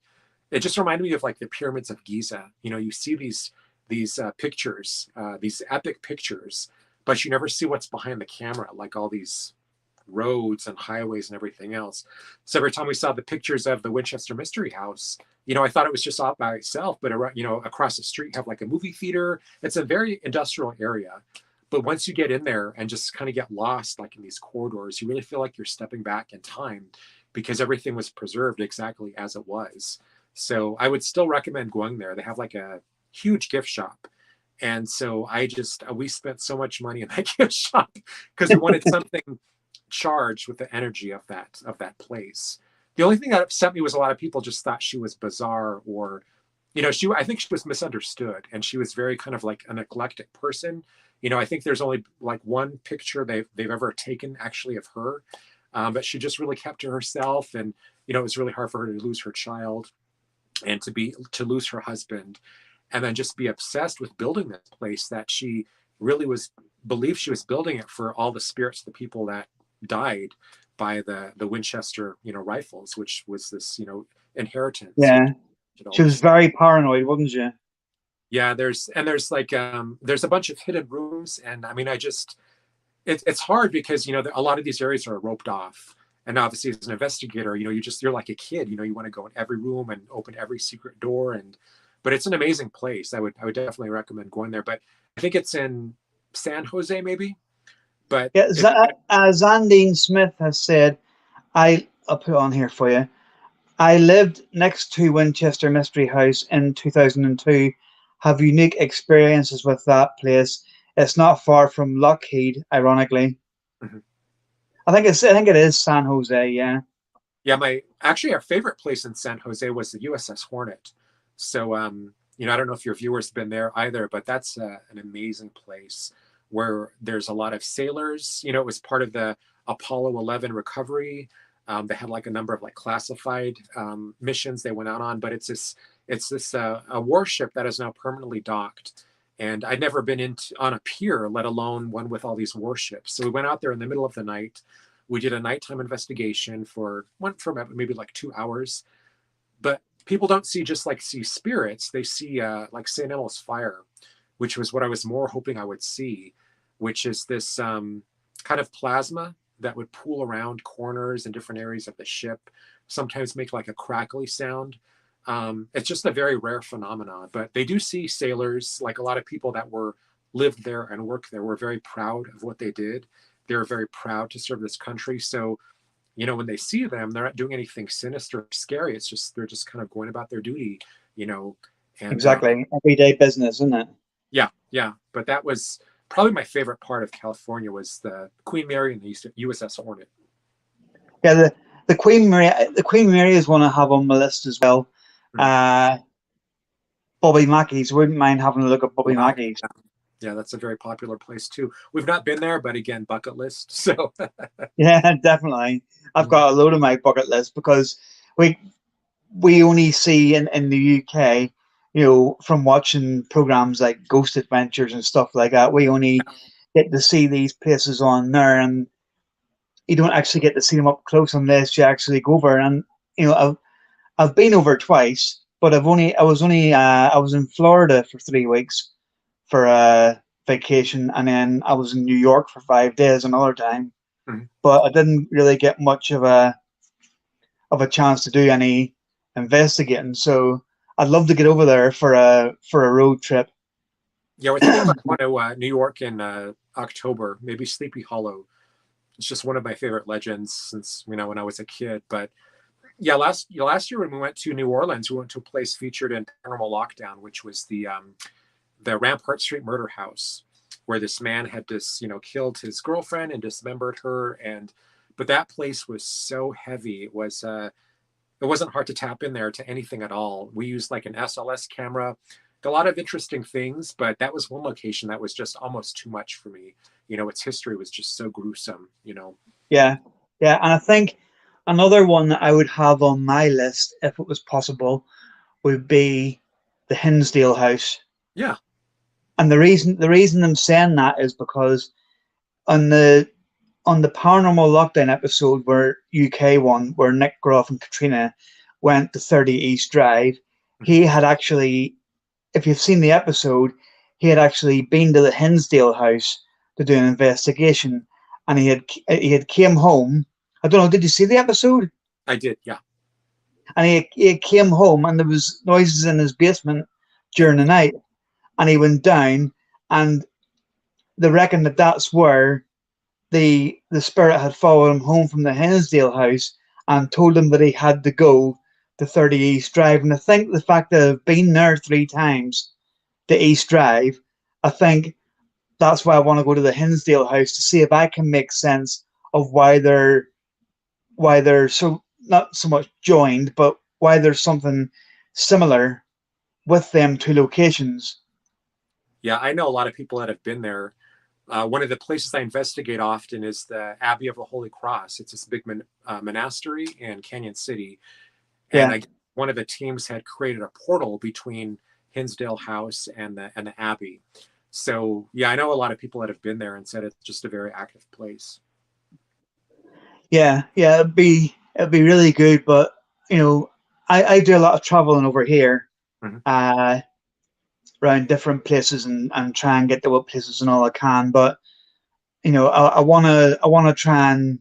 it just reminded me of like the pyramids of Giza. You see these pictures, these epic pictures, but you never see what's behind the camera, like all these roads and highways and everything else. So every time we saw the pictures of the Winchester Mystery House, I thought it was just off by itself, but across the street have like a movie theater. It's a very industrial area. But once you get in there and just kind of get lost, like in these corridors, you really feel like you're stepping back in time because everything was preserved exactly as it was. So I would still recommend going there. They have like a huge gift shop. And so we spent so much money in that gift shop because we wanted something charged with the energy of that place. The only thing that upset me was a lot of people just thought she was bizarre, or I think she was misunderstood, and she was very kind of like an eclectic person. I think there's only like one picture they've ever taken actually of her, but she just really kept to herself, and it was really hard for her to lose her child and to lose her husband, and then just be obsessed with building this place that she really believed she was building it for all the spirits of the people that died by the Winchester rifles, which was this inheritance. Yeah. She was very paranoid, wasn't she? Yeah, there's like there's a bunch of hidden rooms, and I mean it's hard because a lot of these areas are roped off, and obviously as an investigator you're like a kid, you want to go in every room and open every secret door, but it's an amazing place. I would definitely recommend going there, but I think it's in San Jose maybe. But Yeah, Zandine Smith has said, I'll put it on here for you. I lived next to Winchester Mystery House in 2002. Have unique experiences with that place. It's not far from Lockheed, ironically. Mhm. I think it is San Jose. Yeah. Yeah, our favorite place in San Jose was the USS Hornet. So I don't know if your viewers have been there either, but that's an amazing place where there's a lot of sailors. It was part of the Apollo 11 recovery. They had like a number of like classified missions they went out on, but it's this a warship that is now permanently docked. And I'd never been on a pier, let alone one with all these warships. So we went out there in the middle of the night. We did a nighttime investigation went for maybe like 2 hours. But people don't see spirits. They see like St. Elmo's fire, which was what I was more hoping I would see, which is this kind of plasma that would pool around corners and different areas of the ship, sometimes make like a crackly sound. It's just a very rare phenomenon, but they do see sailors, like a lot of people that lived there and worked there were very proud of what they did. They were very proud to serve this country. So, when they see them, they're not doing anything sinister or scary. They're just kind of going about their duty, and Exactly. Everyday business, isn't it? Yeah. Yeah. But that was probably my favorite part of California was the Queen Mary and the USS Hornet. Yeah. The Queen Mary is one I have on my list as well. Mm-hmm. Bobby Mackey's. Wouldn't mind having a look at Bobby Mackey's. Yeah, that's a very popular place too. We've not been there, but again, bucket list. So yeah, definitely. I've got a load of my bucket list because we only see in the UK from watching programs like Ghost Adventures and stuff like that. We only get to see these places on there, and you don't actually get to see them up close unless you actually go over. And I've been over twice, but I was in Florida for 3 weeks for a vacation, and then I was in New York for 5 days another time. Mhm. But I didn't really get much of a chance to do any investigating. So I'd love to get over there for a road trip. Yeah, we're thinking about going to New York in October, maybe Sleepy Hollow. It's just one of my favorite legends since when I was a kid. But yeah, last year when we went to New Orleans, we went to a place featured in Paranormal Lockdown, which was the Rampart Street murder house, where this man had just killed his girlfriend and dismembered her. But that place was so heavy. It wasn't hard to tap in there to anything at all. We used like an SLS camera, a lot of interesting things, but that was one location that was just almost too much for me. Its history was just so gruesome. Yeah, yeah, and I think another one that I would have on my list, if it was possible, would be the Hinsdale House. Yeah. And the reason I'm saying that is because on the Paranormal Lockdown episode, where UK one, where Nick Groff and Katrina went to 30 East Drive, he had actually, if you've seen the episode, he had actually been to the Hinsdale House to do an investigation, and he had came home. I don't know. Did you see the episode? I did. Yeah. And he came home, and there was noises in his basement during the night, and he went down, and they reckon that that's where the spirit had followed him home from the Hinsdale House and told him that he had to go to 30 East Drive. And I think the fact that I've been there 3 times to East Drive, I think that's why I want to go to the Hinsdale House to see if I can make sense of why they're so not so much joined, but why there's something similar with them two locations. Yeah, I know a lot of people that have been there. One of the places I investigate often is the Abbey of the Holy Cross. It's this big monastery in Canyon City. And Yeah. one of the teams had created a portal between Hinsdale House and the Abbey. So yeah, I know a lot of people that have been there and said it's just a very active place. Yeah, it'd be really good, but I do a lot of traveling over here, Mhm. around different places and try and get to what places and all I can. But I wanna try and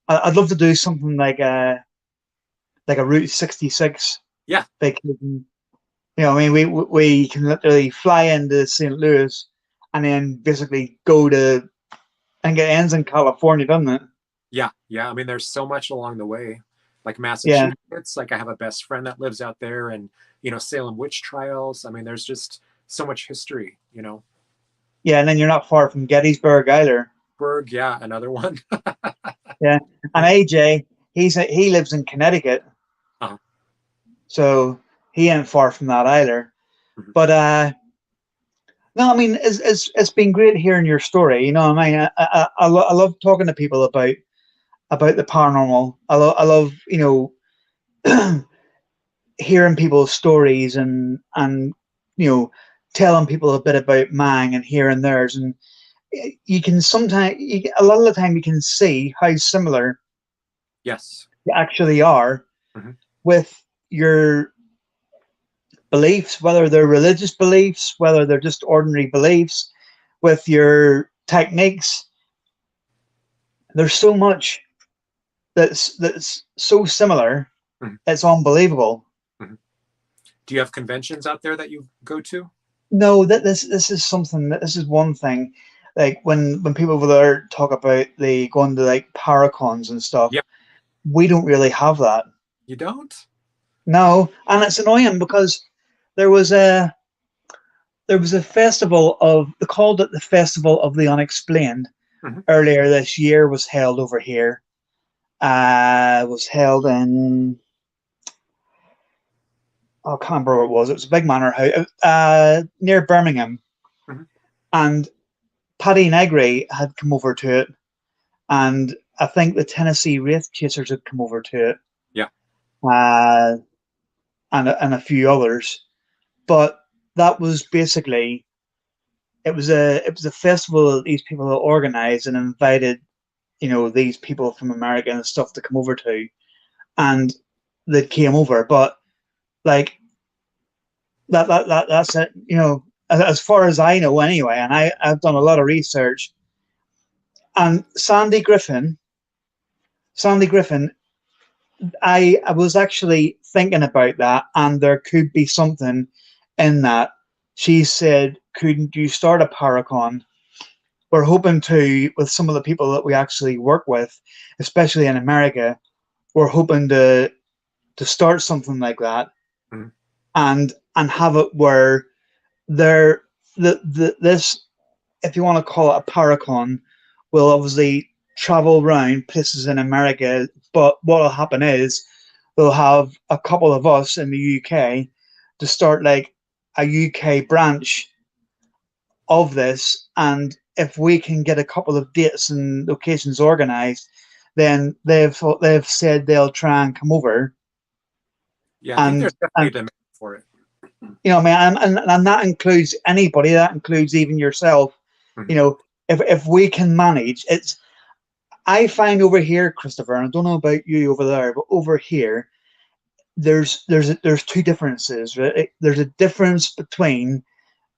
I'd love to do something like a Route 66 Yeah, vacation. I mean, we can literally fly into St. Louis and then basically go to, and it ends in California, doesn't it? yeah. I mean, there's so much along the way, like Yeah, Massachusetts. Like I have a best friend that lives out there, and Salem witch trials. I mean, there's just so much history. yeah, and then you're not far from Gettysburg either. Berg, yeah, another one. Yeah, and AJ, he lives in Connecticut, Uh-huh. so he ain't far from that either. Mhm. But no, I mean, it's been great hearing your story. I mean, I love talking to people about the paranormal. I love hearing people's stories and telling people a bit about mine and hearing theirs. And you can sometimes, a lot of the time, you can see how similar Yes. you actually are Mhm. with your beliefs, whether they're religious beliefs, whether they're just ordinary beliefs, with your techniques. There's so much that's so similar. Mhm. It's unbelievable. Mhm. Do you have conventions out there that you go to? No, that this is something that this is one thing. Like when people over there talk about they going to like paracons and stuff, Yeah, we don't really have that. you don't? No, and it's annoying because there was a there was a festival of they called it the Festival of the Unexplained Mhm. earlier this year, was held over here. Was held in, I can't remember where it was. It was a big manor house near Birmingham, Mhm. and Paddy Negri had come over to it, and I think the Tennessee Wraith Chasers had come over to it, Yeah. uh, and a few others. but that was basically it was a festival that these people had organized and invited, these people from America and stuff to come over to, and they came over. But like that's it, as far as I know anyway. And I've done a lot of research. And Sandy Griffin, I was actually thinking about that, and there could be something in that. She said, "Couldn't you start a Paracon?" We're hoping to, with some of the people that we actually work with, especially in America, we're hoping to start something like that, Mhm. and have it where there this, if you want to call it a Paracon, will obviously travel around places in America. But what will happen is they'll have a couple of us in the UK to start like a UK branch of this, and if we can get a couple of dates and locations organized, then they've said they'll try and come over. Yeah, I think and there's definitely a and demand for it. man, and that includes anybody. That includes even yourself. Mhm. You know, if we can manage, I find over here, Christopher, and I don't know about you over there, but over here, there's two differences. Right? There's a difference between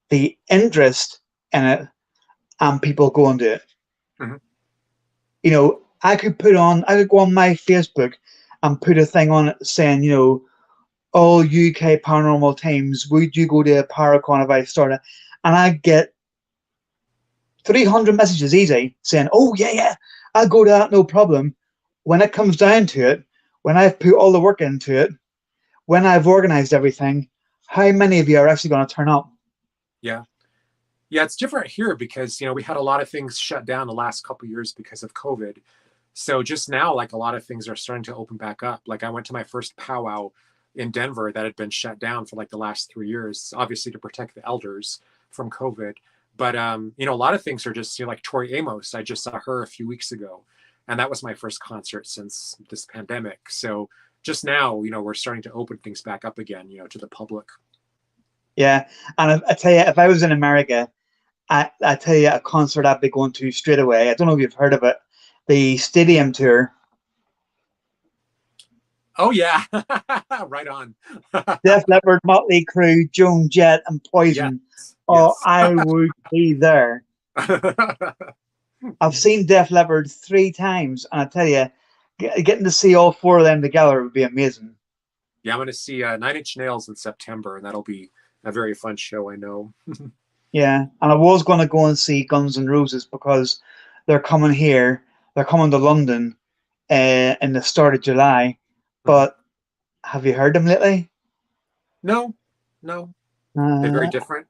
the interest in it and people going to it. Mhm. I could go on my Facebook and put a thing on it saying, all UK paranormal teams, would you go to a Paracon if I started? And I get 300 messages easy saying, oh, yeah, yeah, I'll go to that, no problem. When it comes down to it, when I've put all the work into it, when I've organized everything, how many of you are actually going to turn up? Yeah. Yeah, it's different here because, we had a lot of things shut down the last couple of years because of COVID. So just now, like a lot of things are starting to open back up. Like I went to my first powwow in Denver that had been shut down for like the last 3 years, obviously to protect the elders from COVID. But a lot of things are just, like Tori Amos. I just saw her a few weeks ago, and that was my first concert since this pandemic. So just now, we're starting to open things back up again, to the public. Yeah. And I tell you, if I was in America, I tell you, a concert I'd be going to straight away. I don't know if you've heard of it, the stadium tour. Oh yeah, right on. Def Leppard, Motley Crue, Joan Jett, and Yes, Poison. Oh, yes. I would be there. I've seen Def Leppard 3 times, and I tell you, getting to see all four of them together would be amazing. Yeah, I'm going to see Nine Inch Nails in September, and that'll be a very fun show, I know. Yeah, and I was going to go and see Guns N' Roses because they're coming here. They're coming to London in the start of July. Mhm. But have you heard them lately? No, no, they're very Uh, different.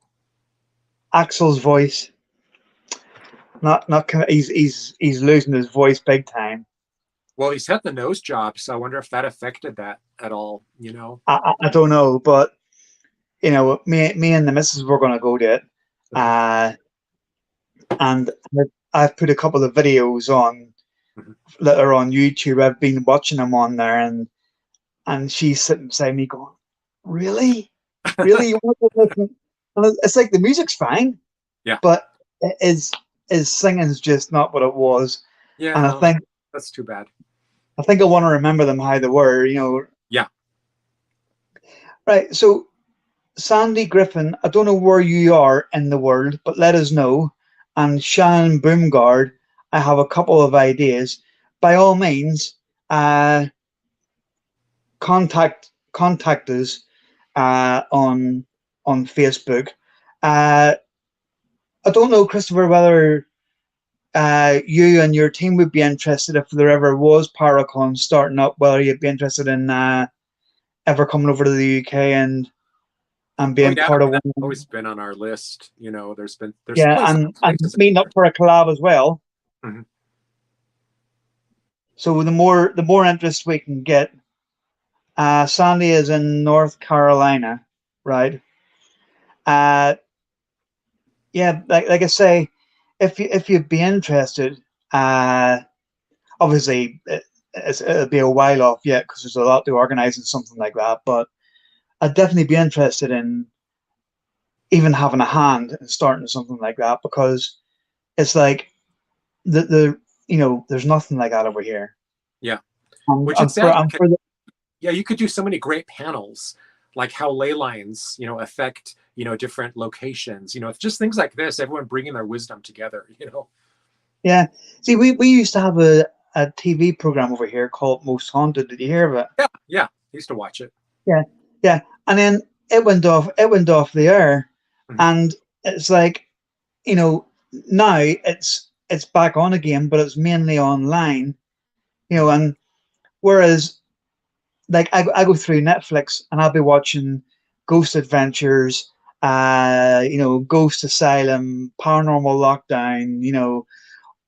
Axel's voice, not he's losing his voice big time. Well, he's had the nose job, so I wonder if that affected that at all. I don't know, but me and the missus were going to go to it, Mhm. uh, and I've put a couple of videos on Mhm. that are on YouTube. I've been watching them on there, and she's sitting beside me going, "Really, really, you want to go listen?" And it's like the music's fine, Yeah, but his singing's just not what it was. And yeah, that's too bad. I think I want to remember them how they were. Yeah. Right. So Sandy Griffin, I don't know where you are in the world, but let us know. And Shannon Boomgard, I have a couple of ideas. By all means, contact us on Facebook. Uh, I don't know, Christopher, whether you and your team would be interested if there ever was Paracon starting up. Whether you'd be interested in ever coming over to the UK and Oh being yeah, part of that's one. always been on our list. There's Yeah, places and places. meeting up for a collab as well. Mhm. So the more interest we can get. Sandy is in North Carolina, right? Uh, yeah, like I say, if you'd be interested, uh, obviously it'll be a while off yet because there's a lot to organize and something like that. But I'd definitely be interested in even having a hand in starting something like that, because it's like the there's nothing like that over here. Yeah. And, Which and it's for sad. and for the, Yeah, you could do so many great panels, like how ley lines, affect, different locations. It's just things like this, everyone bringing their wisdom together. yeah. See, we used to have a TV program over here called Most Haunted. Did you hear of it? Yeah, yeah. I used to watch it. Yeah, yeah. And then it went off the air, Mhm. and it's like, now it's back on again, but it's mainly online. And whereas, like, I go through Netflix and I'll be watching Ghost Adventures, Ghost Asylum, Paranormal Lockdown,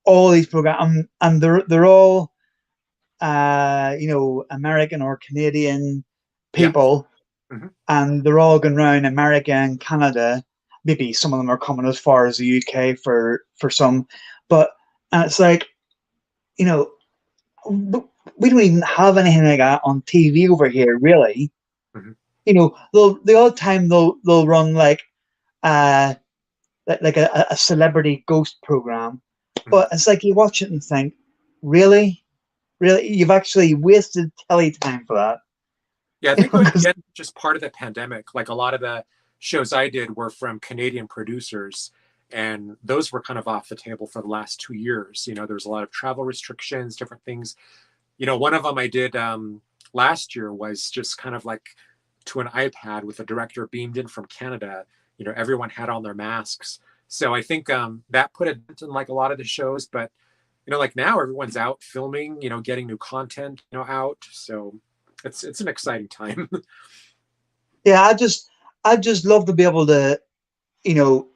all these programs, and they're all American or Canadian Yeah. people, Hmm. and they're all going around America and Canada. Maybe some of them are coming as far as the UK for some, but and it's like, you know we don't even have anything like that on TV over here, really. Hmm. The odd time they'll run uh like a celebrity ghost program, Hmm. but it's like you watch it and think, really, really, you've actually wasted telly time for that. Yeah, I think Because again, just part of the pandemic. Like a lot of the shows I did were from Canadian producers, and those were kind of off the table for the last 2 years. There was a lot of travel restrictions, different things. One of them I did last year was just kind of like to an iPad with a director beamed in from Canada. Everyone had on their masks. So I think that put a dent in like a lot of the shows. But like now everyone's out filming, getting new content, out. So it's an exciting time. yeah, I just love to be able to you know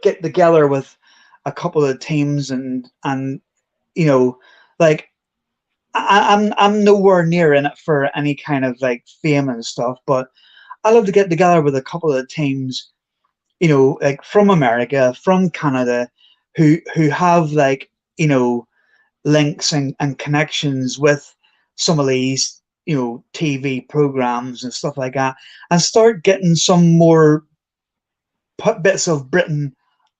get together with a couple of teams, and you know like I'm nowhere near in it for any kind of like fame and stuff, but I love to get together with a couple of teams, like from America, from Canada, who have like links and connections with some of these TV programs and stuff like that, and start getting some more bits of Britain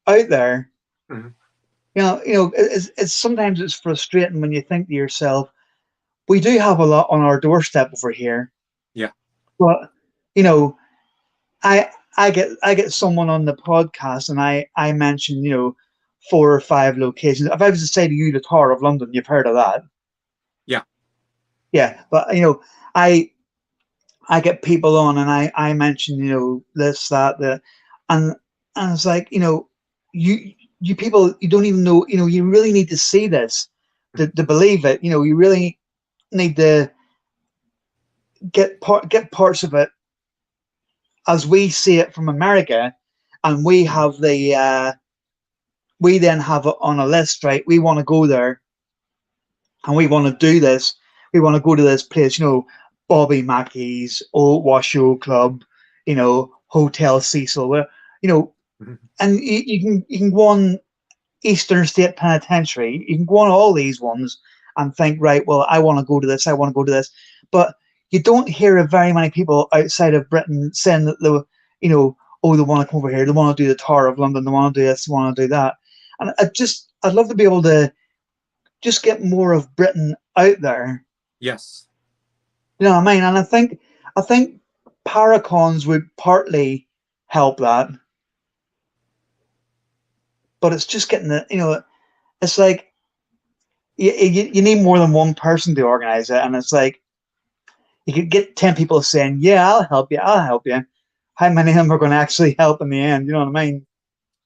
out there. Mhm. It's sometimes it's frustrating when you think to yourself, we do have a lot on our doorstep over here, Yeah. but you know, I get someone on the podcast and I mention 4 or 5 locations. If I was to say to you the Tower of London, you've heard of that. Yeah. Yeah, but I I get people on and I mention this, that, the, and and it's like, you you people, you don't even know, you really need to see this Mhm. to believe it. You really need to get parts of it as we see it from America, and Mhm. we then have it on a list, right? We want to go there and we want to do this. We want to go to this place, Bobby Mackey's, Old Washoe Club, Hotel Cecil, Mhm. and you can go on Eastern State Penitentiary. You can go on all these ones and think, right, well, I want to go to this. I want to go to this, but you don't hear of very many people outside of Britain saying that oh, they want to come over here. They want to do the Tower of London. They want to do this. They want to do that. And I'd love to be able to just get more of Britain out there. Yes. You know what I mean? And I think Paracons would partly help that, but it's just getting it's like you need more than one person to organize it, and it's like you could get 10 people saying, "Yeah, I'll help you." How many of them are going to actually help in the end? You know what I mean?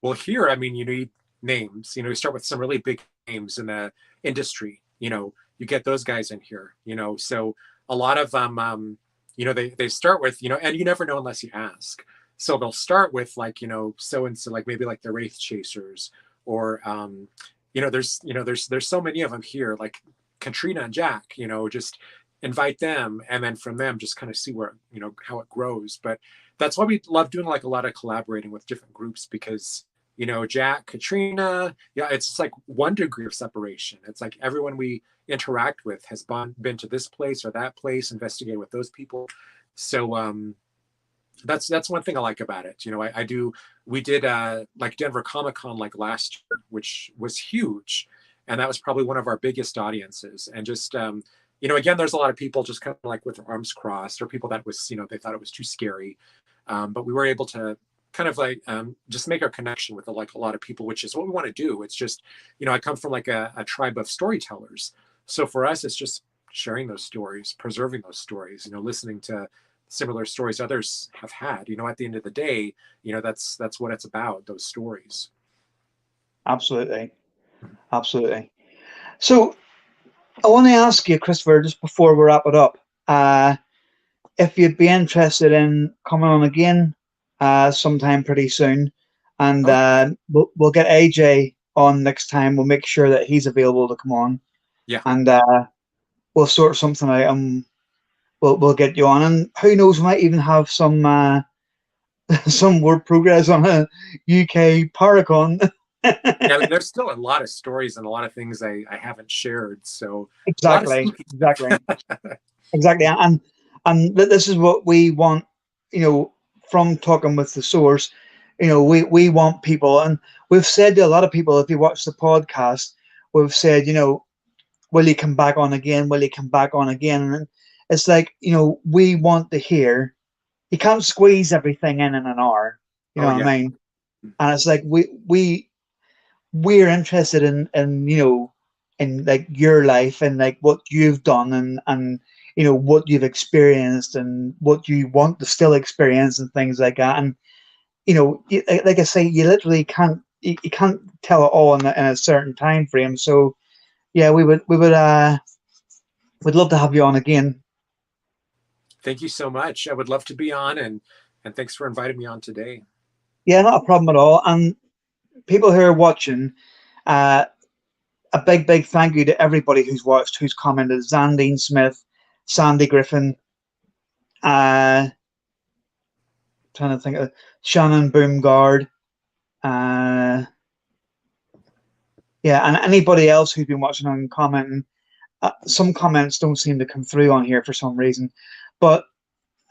Well, here, I mean, you need names. You start with some really big names in the industry. You get those guys in here. So a lot of them, they start with, and you never know unless you ask. So they'll start with like, so and so, like maybe like the Wraith Chasers, or there's so many of them here, like Katrina and Jack. Just invite them, and then from them, just kind of see where how it grows. But that's why we love doing like a lot of collaborating with different groups, because Jack, Katrina, yeah, it's like 1 degree of separation. It's like everyone we interact with has been to this place or that place, investigated with those people. So That's one thing I like about it. You know, we did like Denver Comic Con like last year, which was huge, and that was probably one of our biggest audiences. And just you know, again, there's a lot of people just kind of like with their arms crossed, or people that was, you know, they thought it was too scary, but we were able to kind of like just make our connection with like a lot of people, which is what we want to do. It's just, you know, I come from like a tribe of storytellers, so for us, it's just sharing those stories, preserving those stories, you know, listening to similar stories others have had. You know, at the end of the day, you know, that's what it's about, those stories. Absolutely. Absolutely. So I want to ask you, Christopher, just before we wrap it up, if you'd be interested in coming on again sometime pretty soon, and Oh we'll get AJ on next time. We'll make sure that he's available to come on, yeah. and we'll sort something out, and we'll get you on. And who knows, we might even have some some more progress on a UK Paracon. Yeah, I mean, there's still a lot of stories and a lot of things I haven't shared. So a lot of Exactly, spooky exactly, stuff. exactly. And this is what we want, you know, from talking with the source. You know, we want people, and we've said to a lot of people, if you watch the podcast, we've said, you know, will you come back on again? Will you come back on again? And it's like, you know, we want to hear. You can't squeeze everything in an hour. You Oh know what yeah. I mean? And it's like we're interested in, you know, in like your life and like what you've done, and you know what you've experienced and what you want to still experience and things like that. And you know, like I say, you literally you can't tell it all in a certain time frame. So yeah, we'd love to have you on again. Thank you so much. I would love to be on, and thanks for inviting me on today. Yeah, not a problem at all. And people who are watching, uh a big thank you to everybody who's watched, who's commented: Zandine Smith, Sandy Griffin, uh trying to think of Shannon Boomgard, uh yeah, and anybody else who's been watching and commenting. Some comments don't seem to come through on here for some reason, but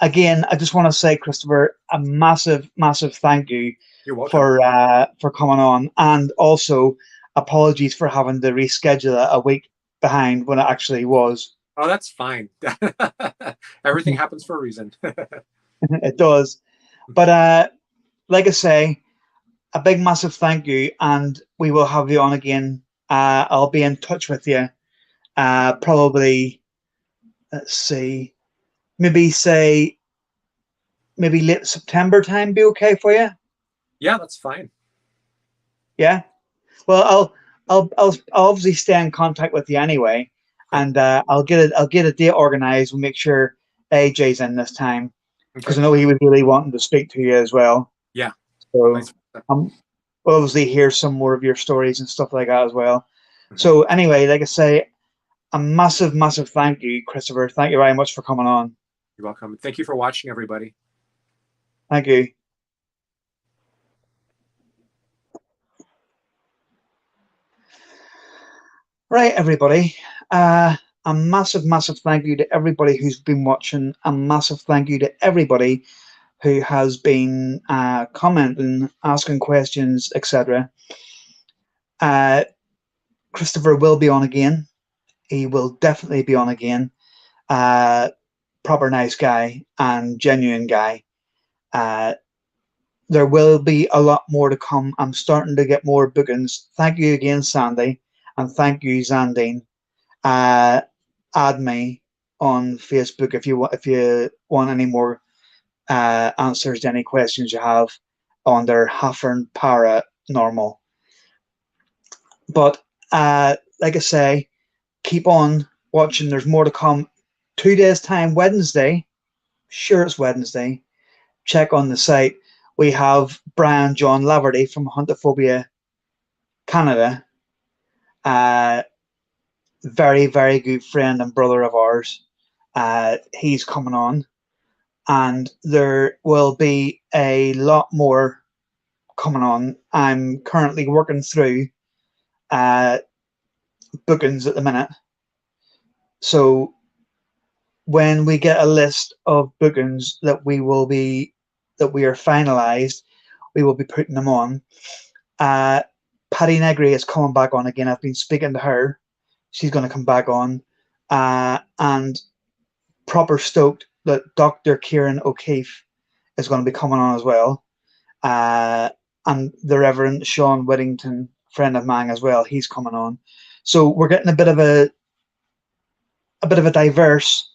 again, I just want to say, Christopher, a massive thank you You're welcome. for coming on, and also apologies for having to reschedule it a week behind when it actually was. Oh, that's fine. Everything happens for a reason. It does, but like I say, a big massive thank you, and we will have you on again. I'll be in touch with you. Probably, let's see, maybe say maybe late September time. Be okay for you? Yeah, that's fine. Yeah. Well, I'll obviously stay in contact with you anyway, Okay. and I'll get a date organized. We'll make sure AJ's in this time, because Okay. I know he was really wanting to speak to you as well. Yeah. So Vice I'm we'll obviously hear some more of your stories and stuff like that as well. versa. So anyway, like I say, a massive thank you, Christopher. Thank you very much for coming on. You're welcome. Thank you for watching, everybody. Thank you. Right, everybody. A massive thank you to everybody who's been watching. A massive thank you to everybody who has been commenting, asking questions, etc. Uh, Christopher will be on again. He will definitely be on again. Uh, Proper nice guy and genuine guy. Uh, there will be a lot more to come. I'm starting to get more bookings. Thank you again, Sandy, and thank you, Zandine. Uh, Add me on Facebook if you want any more answers to any questions you have on their Haffern Paranormal. But like I say, keep on watching. There's more to come. 2 days time, Wednesday. Sure, it's Wednesday. Check on the site. We have Brian John Laverty from Huntophobia Canada. Uh, very good friend and brother of ours. He's coming on, and there will be a lot more coming on. I'm currently working through uh, bookings at the minute. So when we get a list of bookings that we will be that we are finalised, we will be putting them on. Patty Negri is coming back on again. I've been speaking to her. She's going to come back on. And proper stoked that Dr. Kieran O'Keefe is going to be coming on as well. And the Reverend Sean Whittington, friend of mine as well, he's coming on. So we're getting a bit of a diverse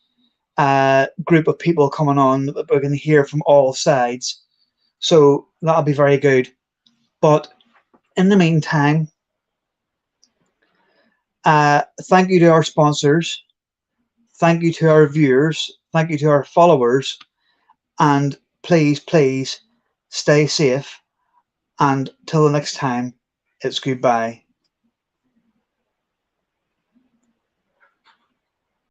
group of people coming on that we're going to hear from all sides. So that'll be very good. But in the meantime, thank you to our sponsors. Thank you to our viewers. Thank you to our followers. And please, please stay safe. And till the next time, it's goodbye.